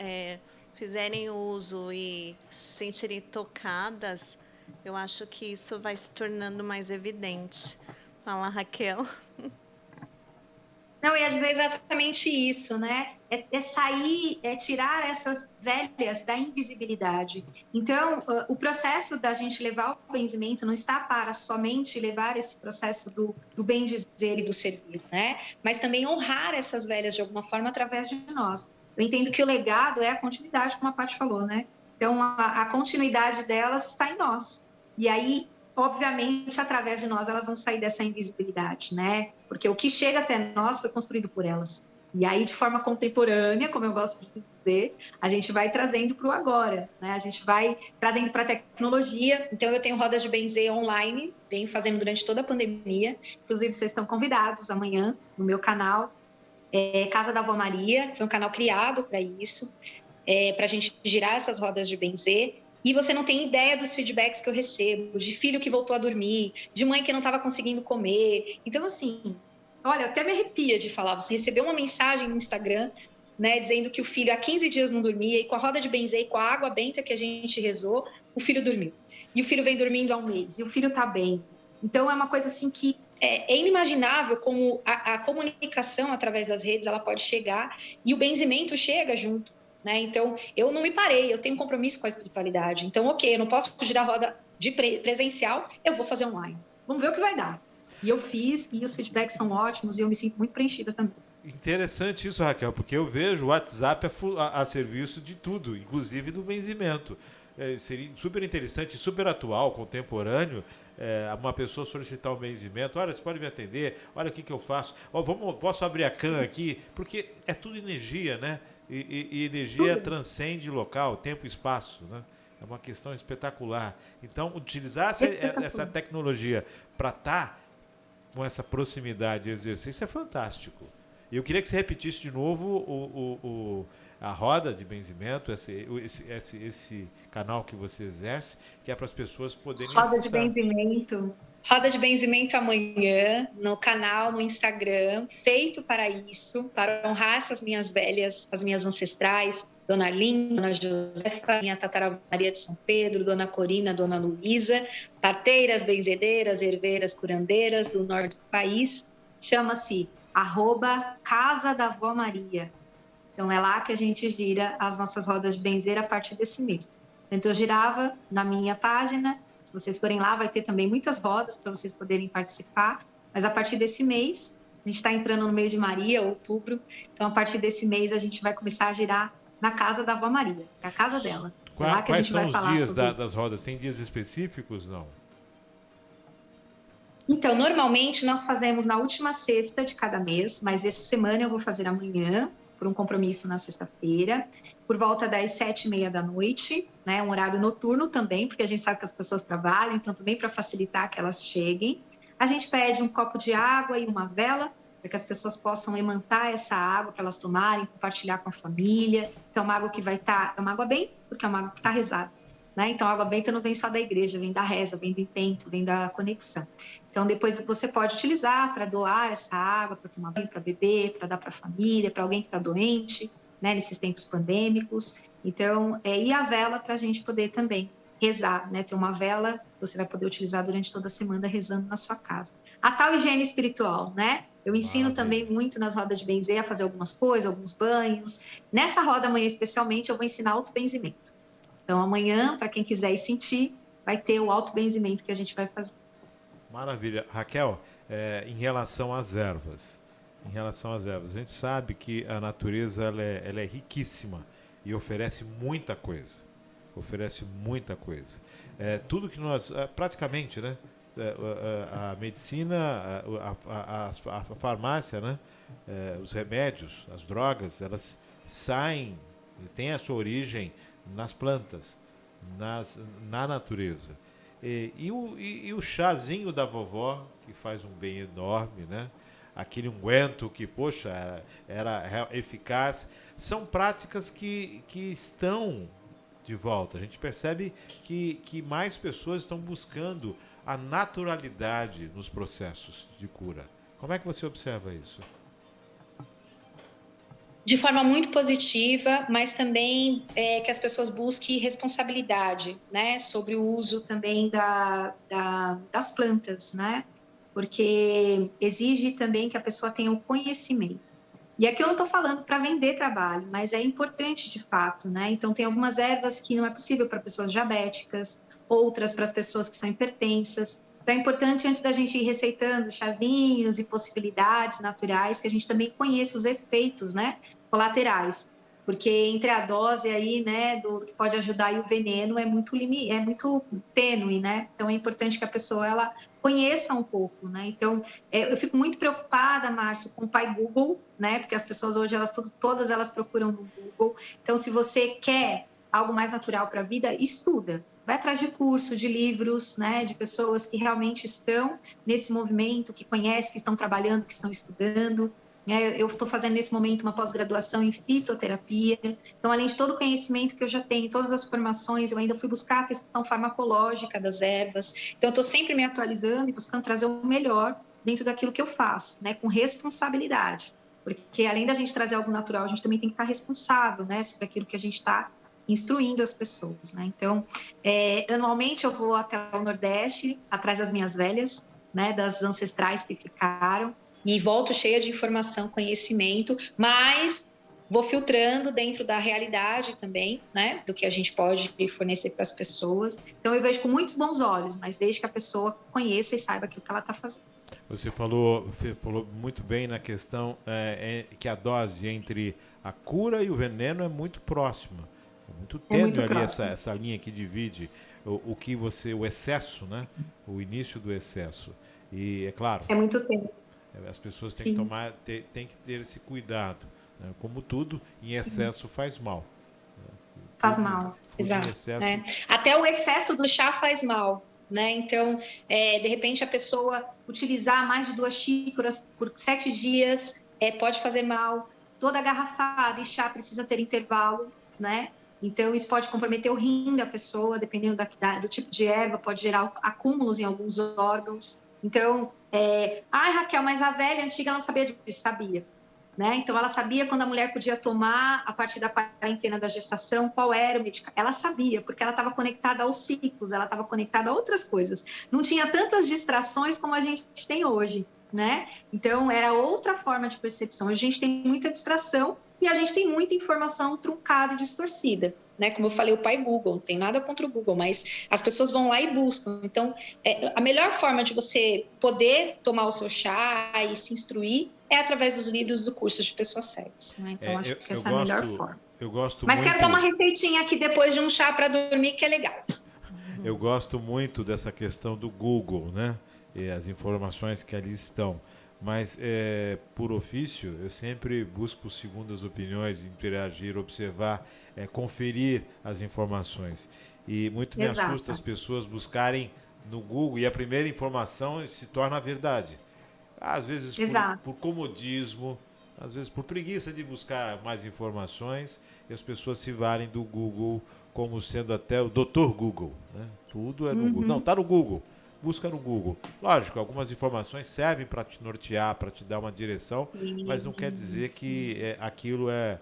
fizerem uso e se sentirem tocadas, eu acho que isso vai se tornando mais evidente. Fala, Raquel. Não, eu ia dizer exatamente isso, né? Sair, tirar essas velhas da invisibilidade. Então, o processo da gente levar o benzimento não está para somente levar esse processo do bem dizer e do servir, né? Mas também honrar essas velhas de alguma forma através de nós. Eu entendo que o legado é a continuidade, como a Paty falou, né? Então, a continuidade delas está em nós. E aí, obviamente, através de nós, elas vão sair dessa invisibilidade, né? Porque o que chega até nós foi construído por elas. E aí, de forma contemporânea, como eu gosto de dizer, a gente vai trazendo para o agora, né? A gente vai trazendo para a tecnologia. Então, eu tenho rodas de benzer online, venho fazendo durante toda a pandemia. Inclusive, vocês estão convidados amanhã no meu canal, Casa da Avó Maria. Foi um canal criado para isso, para a gente girar essas rodas de benzer. E você não tem ideia dos feedbacks que eu recebo, de filho que voltou a dormir, de mãe que não estava conseguindo comer. Então, assim, olha, até me arrepia de falar. Você recebeu uma mensagem no Instagram, né, dizendo que o filho há 15 dias não dormia, e com a roda de benzer e com a água benta que a gente rezou, o filho dormiu. E o filho vem dormindo há um mês, e o filho está bem. Então, é uma coisa assim que é inimaginável como a comunicação através das redes ela pode chegar, e o benzimento chega junto. Né? Então, eu não me parei, eu tenho um compromisso com a espiritualidade. Então, ok, eu não posso girar a roda de presencial, eu vou fazer online. Vamos ver o que vai dar. E eu fiz, e os feedbacks são ótimos, e eu me sinto muito preenchida também. Interessante isso, Raquel, porque eu vejo o WhatsApp a serviço de tudo, inclusive do benzimento. Seria super interessante, super atual, contemporâneo, uma pessoa solicitar um benzimento. Olha, você pode me atender? Olha o que eu faço. Posso abrir a can aqui? Porque é tudo energia, né? E energia transcende local, tempo e espaço, né? É uma questão espetacular. Então, utilizar essa tecnologia para estar com essa proximidade e exercício é fantástico. Eu queria que você repetisse de novo a roda de benzimento, esse canal que você exerce, que é para as pessoas poderem Roda acessar. de benzimento. Roda de benzimento amanhã, no canal, no Instagram, feito para isso, para honrar essas minhas velhas, as minhas ancestrais, Dona Arlinda, Dona Josefa, minha tataravó Maria de São Pedro, Dona Corina, Dona Luísa, parteiras, benzedeiras, herveiras, curandeiras do norte do país. Chama-se @Casa da Vó Maria. Então, é lá que a gente gira as nossas rodas de benzer a partir desse mês. Antes eu girava na minha página. Se vocês forem lá, vai ter também muitas rodas para vocês poderem participar. Mas a partir desse mês, a gente está entrando no mês de Maria, outubro. Então, a partir desse mês, a gente vai começar a girar na casa da Vó Maria, que é a casa dela. É lá que a gente vai falar sobre isso. Quais são os dias das rodas? Tem dias específicos, não? Então, normalmente, nós fazemos na última sexta de cada mês, mas essa semana eu vou fazer amanhã, por um compromisso na sexta-feira, por volta das 7h30 da noite, né? Um horário noturno também, porque a gente sabe que as pessoas trabalham, então também para facilitar que elas cheguem. A gente pede um copo de água e uma vela, para que as pessoas possam emantar essa água para elas tomarem, compartilhar com a família. Então, uma água que vai estar... É uma água bem, porque é uma água que está rezada, né? Então, a água benta não vem só da igreja, vem da reza, vem do intento, vem da conexão. Então, depois você pode utilizar para doar essa água, para tomar banho, para beber, para dar para a família, para alguém que está doente, né, nesses tempos pandêmicos. Então, e a vela para a gente poder também rezar, né? Ter uma vela você vai poder utilizar durante toda a semana rezando na sua casa. A tal higiene espiritual, né? Eu ensino também muito nas rodas de benzer a fazer algumas coisas, alguns banhos. Nessa roda amanhã, especialmente, eu vou ensinar autobenzimento. Então, amanhã, para quem quiser ir sentir, vai ter o autobenzimento que a gente vai fazer. Maravilha. Raquel, em relação às ervas, a gente sabe que a natureza ela é riquíssima e oferece muita coisa. Tudo que nós, praticamente, né? A medicina, a farmácia, né? Os remédios, as drogas, elas saem e têm a sua origem nas plantas, na natureza. E o chazinho da vovó, que faz um bem enorme, né? Aquele unguento que, poxa, era eficaz. São práticas que estão de volta. A gente percebe que mais pessoas estão buscando a naturalidade nos processos de cura. Como é que você observa isso? De forma muito positiva, mas também que as pessoas busquem responsabilidade, né, sobre o uso também das plantas, né, porque exige também que a pessoa tenha o conhecimento. E aqui eu não estou falando para vender trabalho, mas é importante de fato, né, então tem algumas ervas que não é possível para pessoas diabéticas, outras para as pessoas que são hipertensas. Então é importante, antes da gente ir receitando chazinhos e possibilidades naturais, que a gente também conheça os efeitos, né, colaterais, porque entre a dose aí, né, do que pode ajudar e o veneno é muito tênue, né? Então é importante que a pessoa ela conheça um pouco, né? Então eu fico muito preocupada, Márcio, com o pai Google, né? Porque as pessoas hoje todas elas procuram no Google. Então se você quer algo mais natural para a vida, estuda. Vai atrás de curso, de livros, né, de pessoas que realmente estão nesse movimento, que conhecem, que estão trabalhando, que estão estudando. Eu estou fazendo nesse momento uma pós-graduação em fitoterapia. Então, além de todo o conhecimento que eu já tenho, todas as formações, eu ainda fui buscar a questão farmacológica das ervas. Então, eu estou sempre me atualizando e buscando trazer o melhor dentro daquilo que eu faço, né, com responsabilidade. Porque, além da gente trazer algo natural, a gente também tem que estar responsável, né, sobre aquilo que a gente está instruindo as pessoas, né? Então, anualmente eu vou até o Nordeste, atrás das minhas velhas, né, das ancestrais que ficaram, e volto cheia de informação, conhecimento, mas vou filtrando dentro da realidade também, né, do que a gente pode fornecer para as pessoas. Então, eu vejo com muitos bons olhos, mas desde que a pessoa conheça e saiba aquilo que ela está fazendo. Você falou muito bem na questão que a dose entre a cura e o veneno é muito próxima. Muito tênue ali essa linha que divide o excesso, né? O início do excesso. E é claro. É muito tênue. As pessoas têm que tem que ter esse cuidado, né? Como tudo, em excesso faz mal. Faz mal, exato. Né? Até o excesso do chá faz mal, né? Então, de repente a pessoa utilizar mais de 2 xícaras por 7 dias pode fazer mal. Toda garrafada e chá precisa ter intervalo, né? Então, isso pode comprometer o rim da pessoa, dependendo do tipo de erva, pode gerar acúmulos em alguns órgãos. Então, Raquel, mas a velha antiga não sabia disso, sabia. Né? Então, ela sabia quando a mulher podia tomar, a partir da quarentena da gestação, qual era o medicamento. Ela sabia, porque ela estava conectada aos ciclos, ela estava conectada a outras coisas. Não tinha tantas distrações como a gente tem hoje, né? Então, era outra forma de percepção. A gente tem muita distração e a gente tem muita informação truncada e distorcida. Né? Como eu falei, o pai Google, não tem nada contra o Google, mas as pessoas vão lá e buscam. Então, a melhor forma de você poder tomar o seu chá e se instruir é através dos livros do curso de pessoas cegas. Né? Então, acho que essa é a melhor forma. Eu gosto mas muito... quero dar uma receitinha aqui depois de um chá para dormir, que é legal. Eu gosto muito dessa questão do Google, né? E as informações que ali estão. Mas, por ofício, eu sempre busco segundas opiniões, interagir, observar, conferir as informações. E muito me assusta as pessoas buscarem no Google e a primeira informação se torna a verdade. Às vezes por comodismo, às vezes por preguiça de buscar mais informações, e as pessoas se valem do Google como sendo até o Dr. Google. Né? Tudo é no Google. Não, está no Google. Busca no Google. Lógico, algumas informações servem para te nortear, para te dar uma direção, mas não quer dizer que aquilo é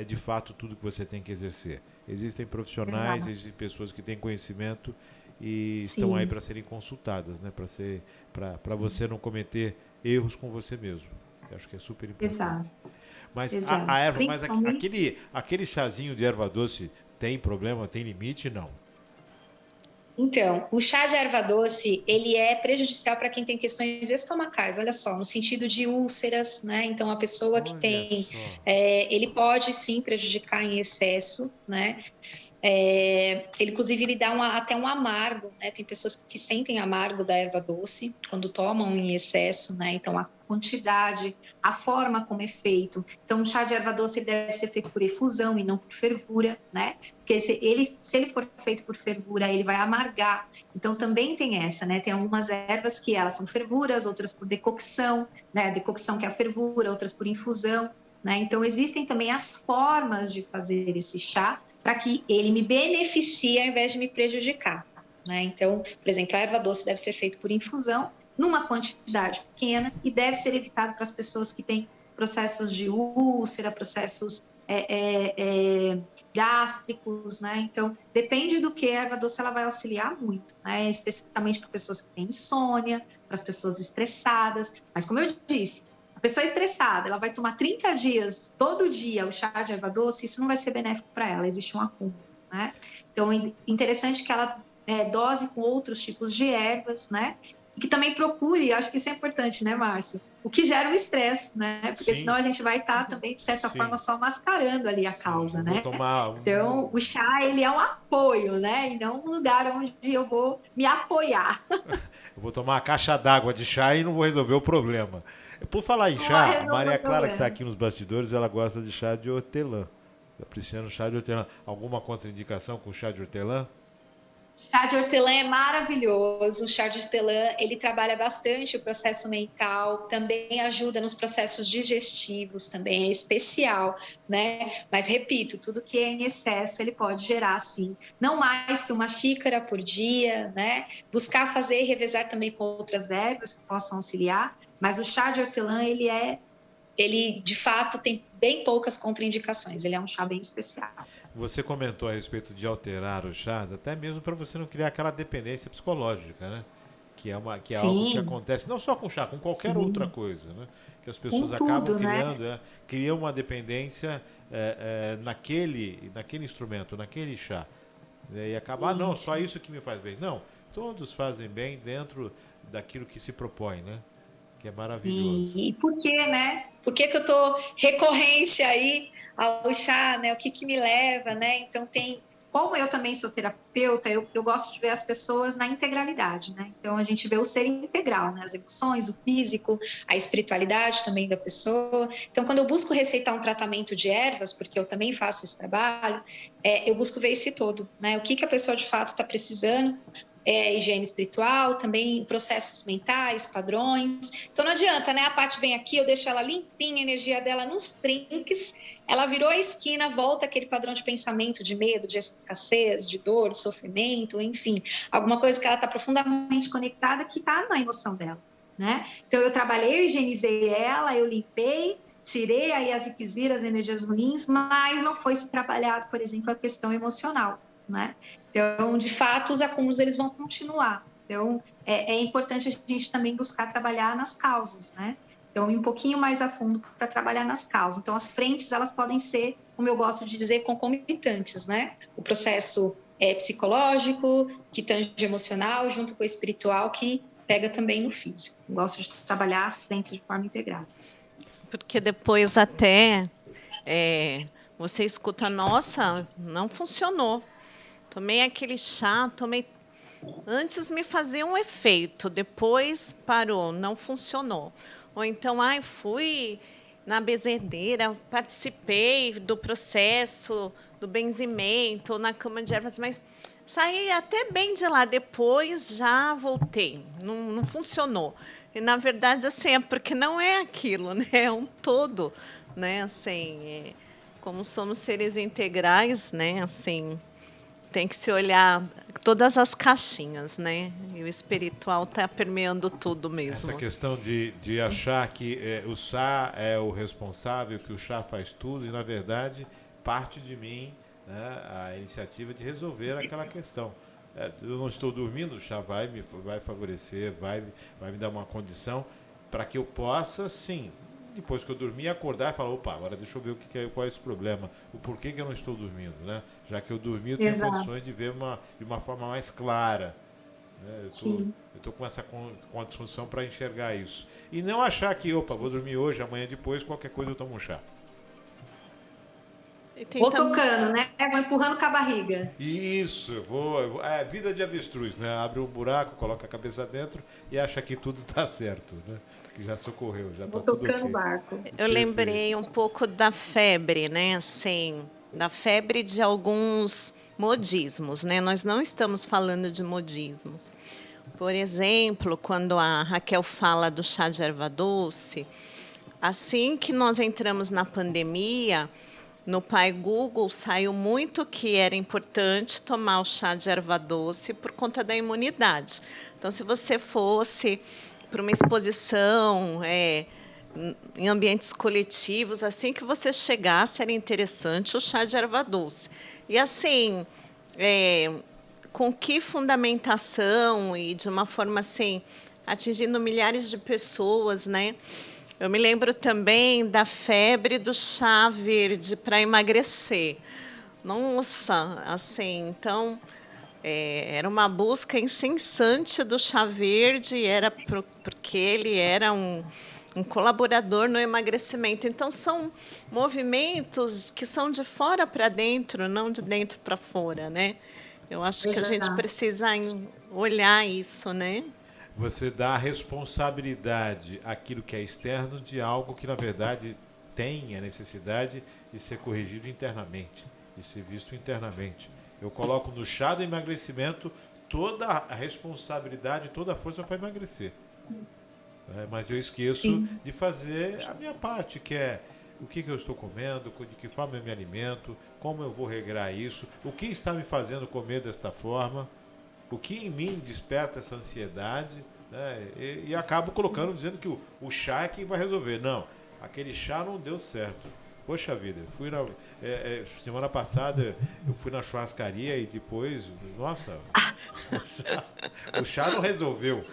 de fato tudo que você tem que exercer. Existem profissionais, existem pessoas que têm conhecimento e estão aí para serem consultadas, né? Para você não cometer erros com você mesmo. Eu acho que é super importante. Mas a erva, mas aquele chazinho de erva doce tem problema, tem limite? Não. Então, o chá de erva doce, ele é prejudicial para quem tem questões estomacais, olha só, no sentido de úlceras, né? Então, a pessoa que tem, ele pode sim prejudicar em excesso, né? Ele, inclusive, ele dá até um amargo, né? Tem pessoas que sentem amargo da erva doce quando tomam em excesso, né? Então, a quantidade, a forma como é feito. Então, o chá de erva doce deve ser feito por efusão e não por fervura, né? Porque se ele for feito por fervura, ele vai amargar. Então, também tem essa, né? Tem algumas ervas que elas são fervuras, outras por decocção, né? Decocção que é a fervura, outras por infusão, né? Então, existem também as formas de fazer esse chá para que ele me beneficie ao invés de me prejudicar, né? Então, por exemplo, a erva doce deve ser feita por infusão, numa quantidade pequena, e deve ser evitado para as pessoas que têm processos de úlcera, processos gástricos, né? Então, depende do que a erva doce ela vai auxiliar muito, né? Especialmente para pessoas que têm insônia, para as pessoas estressadas. Mas, como eu disse, a pessoa estressada, ela vai tomar 30 dias, todo dia, o chá de erva doce, isso não vai ser benéfico para ela, existe um acúmulo, né? Então, é interessante que ela dose com outros tipos de ervas, né? E que também procure, acho que isso é importante, né, Márcio? O que gera o estresse, né? Porque senão a gente vai estar também, de certa forma, só mascarando ali a causa, né? Então, o chá, ele é um apoio, né? E não um lugar onde eu vou me apoiar. Eu vou tomar uma caixa d'água de chá e não vou resolver o problema. Por falar em chá, a Maria Clara, que está aqui nos bastidores, ela gosta de chá de hortelã. Apreciando chá de hortelã. Alguma contraindicação com chá de hortelã? Chá de hortelã é maravilhoso. O chá de hortelã, ele trabalha bastante o processo mental, também ajuda nos processos digestivos, também é especial, né? Mas, repito, tudo que é em excesso, ele pode gerar, sim, não mais que uma xícara por dia, né? Buscar fazer e revezar também com outras ervas que possam auxiliar, mas o chá de hortelã, ele de fato tem bem poucas contraindicações, ele é um chá bem especial. Você comentou a respeito de alterar os chás, até mesmo para você não criar aquela dependência psicológica, né? Que é algo que acontece não só com chá, com qualquer outra coisa, né? Que as pessoas acabam criando, né? Criam uma dependência naquele instrumento, naquele chá. E acaba, não, só isso que me faz bem. Não, todos fazem bem dentro daquilo que se propõe, né? Que é maravilhoso. E por que, né? Por que eu tô recorrente aí ao chá, né? O que me leva, né? Então como eu também sou terapeuta, eu gosto de ver as pessoas na integralidade, né? Então a gente vê o ser integral, né? As emoções, o físico, a espiritualidade também da pessoa. Então quando eu busco receitar um tratamento de ervas, porque eu também faço esse trabalho, eu busco ver esse todo, né? O que a pessoa de fato está precisando, higiene espiritual, também processos mentais, padrões. Então não adianta, né? A Paty vem aqui, eu deixo ela limpinha, a energia dela nos trinques, ela virou a esquina, volta aquele padrão de pensamento, de medo, de escassez, de dor, de sofrimento, enfim, alguma coisa que ela está profundamente conectada que está na emoção dela, né? Então eu trabalhei, eu higienizei ela, eu limpei, tirei aí as iquisiras, as energias ruins, mas não foi se trabalhado, por exemplo, a questão emocional, né? Então, de fato, os acúmulos eles vão continuar. Então, é importante a gente também buscar trabalhar nas causas, né? Então, ir um pouquinho mais a fundo para trabalhar nas causas. Então, as frentes, elas podem ser, como eu gosto de dizer, concomitantes, né? O processo psicológico, que tange emocional, junto com o espiritual, que pega também no físico. Eu gosto de trabalhar as frentes de forma integrada. Porque depois até você escuta, nossa, não funcionou. Tomei aquele chá, antes me fazia um efeito, depois parou, não funcionou. Ou então, fui na benzedeira, participei do processo do benzimento, ou na cama de ervas, mas saí até bem de lá, depois já voltei, não funcionou. E, na verdade, assim, é porque não é aquilo, né? É um todo, né? Assim, como somos seres integrais, né? Assim, tem que se olhar todas as caixinhas, né? E o espiritual está permeando tudo mesmo. Essa questão de achar que o chá é o responsável, que o chá faz tudo, e, na verdade, parte de mim, né, a iniciativa de resolver aquela questão. Eu não estou dormindo, o chá vai favorecer, vai me dar uma condição para que eu possa, sim, depois que eu dormir, acordar e falar, opa, agora deixa eu ver qual é esse problema, o porquê que eu não estou dormindo, né? Já que eu dormi, eu tenho condições de ver de uma forma mais clara. Né? Eu estou com essa condição para enxergar isso. E não achar que, opa, vou dormir hoje, amanhã depois, qualquer coisa eu tomo um chá. Vou tocando, né? Vou empurrando com a barriga. Isso, vou. É vida de avestruz, né? Abre um buraco, coloca a cabeça dentro e acha que tudo está certo, né? Que já socorreu, já está tudo ok. Barco. Eu lembrei um pouco da febre, né? Assim, da febre de alguns modismos, né? Nós não estamos falando de modismos. Por exemplo, quando a Raquel fala do chá de erva doce, assim que nós entramos na pandemia, no Pai Google saiu muito que era importante tomar o chá de erva doce por conta da imunidade. Então, se você fosse para uma exposição em ambientes coletivos, assim que você chegasse, era interessante o chá de erva doce. E assim, com que fundamentação e de uma forma assim, atingindo milhares de pessoas, né? Eu me lembro também da febre do chá verde para emagrecer. Nossa, assim, então era uma busca incessante do chá verde, era porque ele era um colaborador no emagrecimento. Então, são movimentos que são de fora para dentro, não de dentro para fora, né? Eu acho que a gente precisa olhar isso, né? Você dá a responsabilidade àquilo que é externo de algo que, na verdade, tem a necessidade de ser corrigido internamente, de ser visto internamente. Eu coloco no chá do emagrecimento toda a responsabilidade, toda a força para emagrecer. Mas eu esqueço de fazer a minha parte, que é o que eu estou comendo, de que forma eu me alimento, como eu vou regrar isso, o que está me fazendo comer desta forma, o que em mim desperta essa ansiedade, né? E acabo colocando, dizendo que o chá é quem vai resolver. Não, aquele chá não deu certo. Poxa vida, eu fui semana passada eu fui na churrascaria e depois, nossa, o chá não resolveu.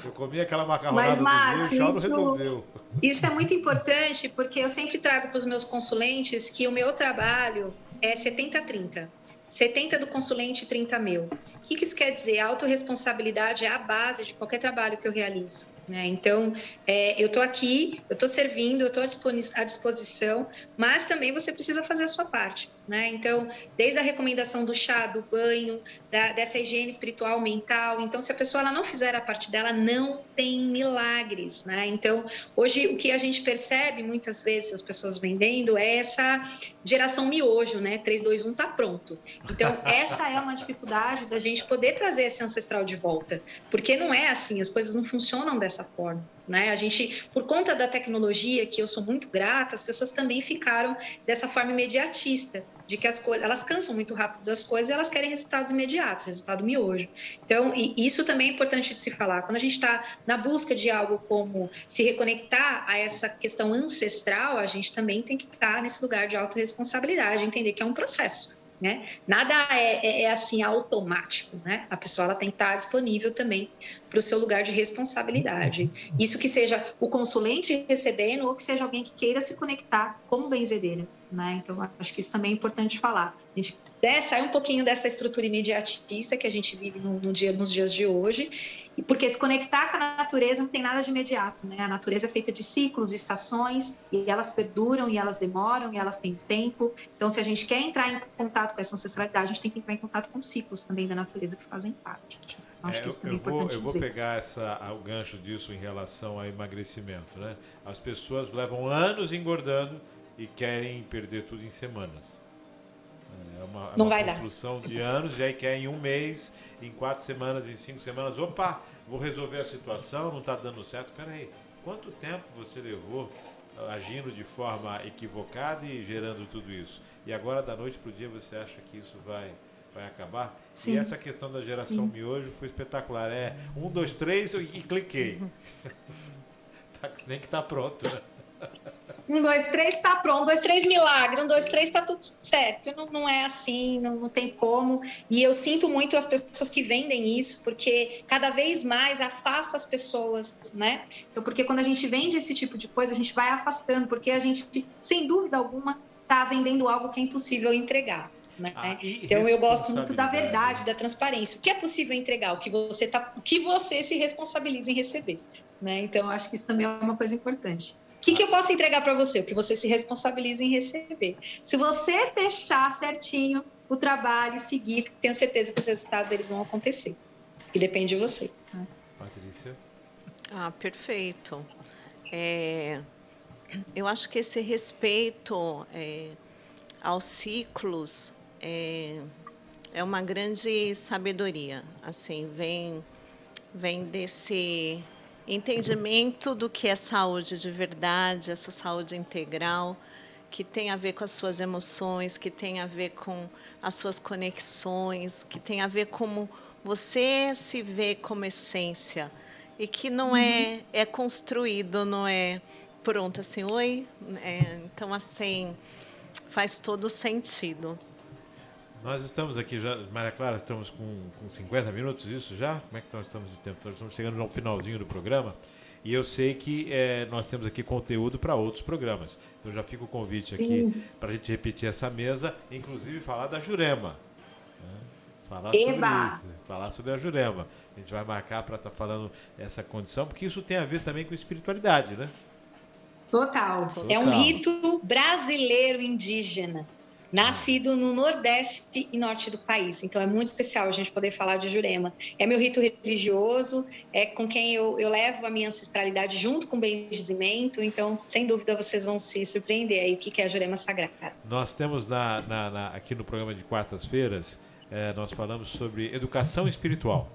Eu comi aquela macarronada do dia, o chá não resolveu. Isso é muito importante, porque eu sempre trago para os meus consulentes que o meu trabalho é 70-30. 70 do consulente e 30 meu. O que isso quer dizer? A autorresponsabilidade é a base de qualquer trabalho que eu realizo. Né? Então, eu estou aqui, eu estou servindo, eu estou à disposição, mas também você precisa fazer a sua parte. né? Então, desde a recomendação do chá, do banho, dessa higiene espiritual, mental. Então, se a pessoa ela não fizer a parte dela, não tem milagres, né? Então, hoje, o que a gente percebe, muitas vezes, as pessoas vendendo, é essa geração miojo, né? 3, 2, 1, tá pronto. Então, essa é uma dificuldade da gente poder trazer esse ancestral de volta, porque não é assim, as coisas não funcionam dessa forma, né? A gente, por conta da tecnologia, que eu sou muito grata, as pessoas também ficaram dessa forma imediatista, de que as coisas, elas cansam muito rápido das coisas e elas querem resultados imediatos, resultado miojo. Então, e isso também é importante de se falar. Quando a gente está na busca de algo como se reconectar a essa questão ancestral, a gente também tem que estar nesse lugar de autorresponsabilidade, entender que é um processo, né? Nada é assim automático, né? A pessoa ela tem que estar disponível também para o seu lugar de responsabilidade. Isso que seja o consulente recebendo ou que seja alguém que queira se conectar como benzedeira, né? Então, acho que isso também é importante falar. A gente sai um pouquinho dessa estrutura imediatista que a gente vive nos dias de hoje, porque se conectar com a natureza não tem nada de imediato, né? A natureza é feita de ciclos, estações, e elas perduram, e elas demoram, e elas têm tempo. Então, se a gente quer entrar em contato com essa ancestralidade, a gente tem que entrar em contato com ciclos também da natureza que fazem parte. Acho que isso também é importante eu vou dizer. pegar o gancho disso em relação ao emagrecimento, né? As pessoas levam anos engordando e querem perder tudo em semanas. É uma construção de anos, e aí quer em um mês, em 4 semanas, em 5 semanas, opa, vou resolver a situação, não está dando certo. Peraí, quanto tempo você levou agindo de forma equivocada e gerando tudo isso? E agora, da noite para o dia, você acha que isso vai acabar? Sim. E essa questão da geração miojo foi espetacular. 1, 2, 3 e cliquei. Nem que tá pronto, né? 1, 2, 3 tá pronto. 1, 2, 3 milagre. 1, 2, 3 tá tudo certo. Não é assim, não tem como. E eu sinto muito as pessoas que vendem isso, porque cada vez mais afasta as pessoas, né? Então, porque quando a gente vende esse tipo de coisa, a gente vai afastando, porque a gente, sem dúvida alguma, tá vendendo algo que é impossível entregar. Né? Então eu gosto muito da verdade, da transparência. O que é possível entregar, o que você se responsabiliza em receber, né? Então eu acho que isso também é uma coisa importante. O que eu posso entregar para você? O que você se responsabiliza em receber. Se você fechar certinho o trabalho e seguir, tenho certeza que os resultados eles vão acontecer. Que depende de você. Né? Patrícia? Perfeito. Eu acho que esse respeito aos ciclos é uma grande sabedoria, assim, vem desse entendimento do que é saúde de verdade, essa saúde integral, que tem a ver com as suas emoções, que tem a ver com as suas conexões, que tem a ver como você se vê como essência, e que não é construído, não é pronto, assim, oi? Então, assim, faz todo sentido. Nós estamos aqui já, Maria Clara, estamos com 50 minutos, isso já? Como é que nós estamos de tempo? Nós estamos chegando ao finalzinho do programa e eu sei que nós temos aqui conteúdo para outros programas. Então já fica o convite aqui para a gente repetir essa mesa, inclusive falar da Jurema. Né? Falar sobre isso, falar sobre a Jurema. A gente vai marcar para estar falando essa condição, porque isso tem a ver também com espiritualidade, né? Total. É um rito brasileiro indígena. Nascido no Nordeste e Norte do país. Então, é muito especial a gente poder falar de Jurema. É meu rito religioso, é com quem eu levo a minha ancestralidade junto com o bendizimento. Então, sem dúvida, vocês vão se surpreender aí o que é a Jurema Sagrada. Nós temos aqui no programa de quartas-feiras, nós falamos sobre educação espiritual.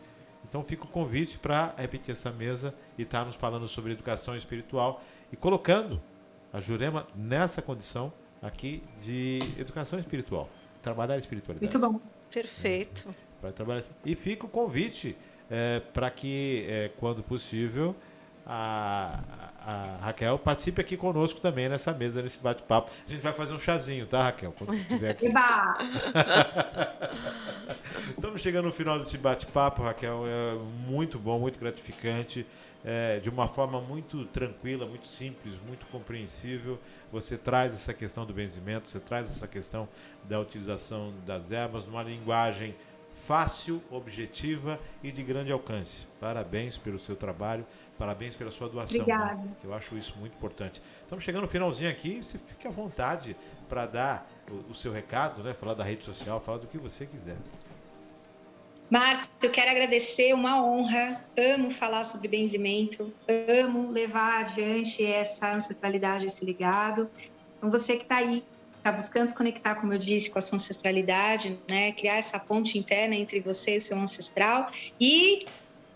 Então, fica o convite para repetir essa mesa e estarmos falando sobre educação espiritual e colocando a Jurema nessa condição aqui de educação espiritual, trabalhar a espiritualidade. Muito bom. Perfeito. E fica o convite para que, quando possível, a Raquel participe aqui conosco também nessa mesa, nesse bate-papo. A gente vai fazer um chazinho, tá, Raquel? Quando você estiver aqui. Estamos chegando no final desse bate-papo, Raquel. É muito bom, muito gratificante. De uma forma muito tranquila, muito simples, muito compreensível. Você traz essa questão do benzimento, você traz essa questão da utilização das ervas numa linguagem fácil, objetiva e de grande alcance. Parabéns pelo seu trabalho, parabéns pela sua doação. Obrigada. Né? Eu acho isso muito importante. Estamos chegando no finalzinho aqui, você fique à vontade para dar o seu recado, né? Falar da rede social, falar do que você quiser. Márcio, eu quero agradecer, uma honra, amo falar sobre benzimento, amo levar adiante essa ancestralidade, esse legado. Então, você que está aí, está buscando se conectar, como eu disse, com a sua ancestralidade, né? Criar essa ponte interna entre você e o seu ancestral e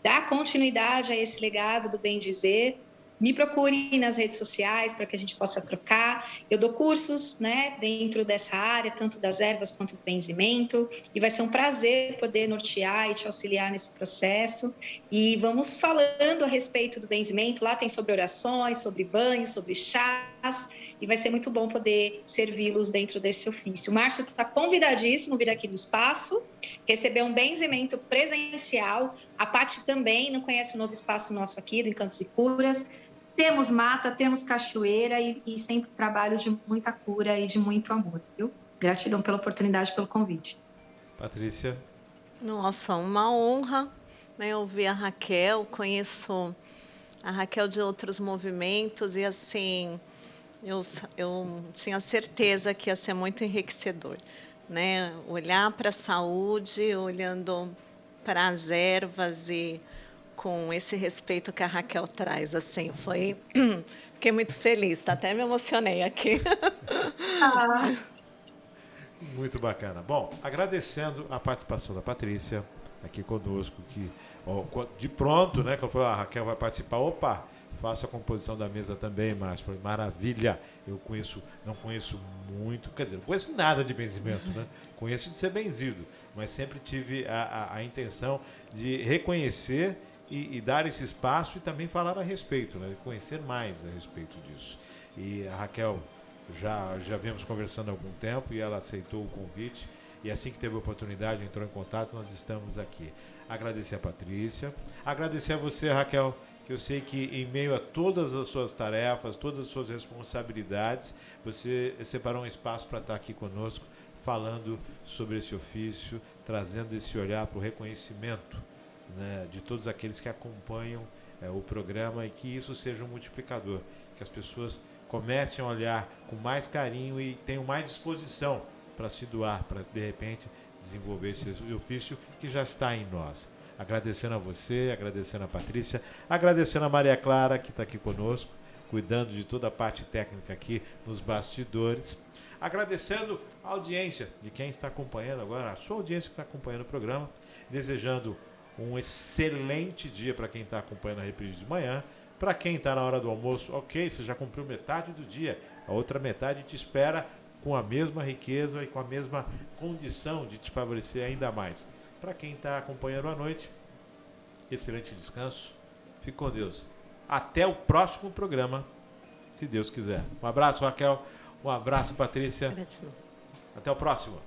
dar continuidade a esse legado do bem dizer. Me procure nas redes sociais para que a gente possa trocar. Eu dou cursos, né, dentro dessa área, tanto das ervas quanto do benzimento, e vai ser um prazer poder nortear e te auxiliar nesse processo. E vamos falando a respeito do benzimento. Lá tem sobre orações, sobre banhos, sobre chás, e vai ser muito bom poder servi-los dentro desse ofício. O Márcio está convidadíssimo a vir aqui no espaço, receber um benzimento presencial. A Paty também não conhece o novo espaço nosso aqui, do Encantos e Curas. Temos mata, temos cachoeira e sempre trabalhos de muita cura e de muito amor, viu? Gratidão pela oportunidade, pelo convite. Patrícia. Nossa, uma honra, né, ouvir a Raquel. Conheço a Raquel de outros movimentos e, assim, eu tinha certeza que ia ser muito enriquecedor, né? Olhar para a saúde, olhando para as ervas e com esse respeito que a Raquel traz, assim, fiquei muito feliz, até me emocionei aqui. Muito bacana. Bom, agradecendo a participação da Patrícia aqui conosco, que de pronto, né, quando falou, a Raquel vai participar, opa, faço a composição da mesa também, mas foi maravilha. Eu não conheço muito, quer dizer, não conheço nada de benzimento, né? Conheço de ser benzido, mas sempre tive a intenção de reconhecer e dar esse espaço e também falar a respeito, né? Conhecer mais a respeito disso. E a Raquel já viemos conversando há algum tempo e ela aceitou o convite, e assim que teve a oportunidade, entrou em contato, nós estamos aqui. Agradecer a Patrícia, agradecer a você, Raquel, que eu sei que em meio a todas as suas tarefas, todas as suas responsabilidades, você separou um espaço para estar aqui conosco, falando sobre esse ofício, trazendo esse olhar para o reconhecimento, né, de todos aqueles que acompanham o programa, e que isso seja um multiplicador, que as pessoas comecem a olhar com mais carinho e tenham mais disposição para se doar, para de repente desenvolver esse ofício que já está em nós. Agradecendo a você, agradecendo a Patrícia, agradecendo a Maria Clara, que está aqui conosco, cuidando de toda a parte técnica aqui nos bastidores. Agradecendo a audiência de quem está acompanhando agora, a sua audiência que está acompanhando o programa, desejando um excelente dia para quem está acompanhando a reprise de manhã. Para quem está na hora do almoço, ok, você já cumpriu metade do dia. A outra metade te espera com a mesma riqueza e com a mesma condição de te favorecer ainda mais. Para quem está acompanhando à noite, excelente descanso. Fique com Deus. Até o próximo programa, se Deus quiser. Um abraço, Raquel. Um abraço, Patrícia. Gratidão. Até o próximo.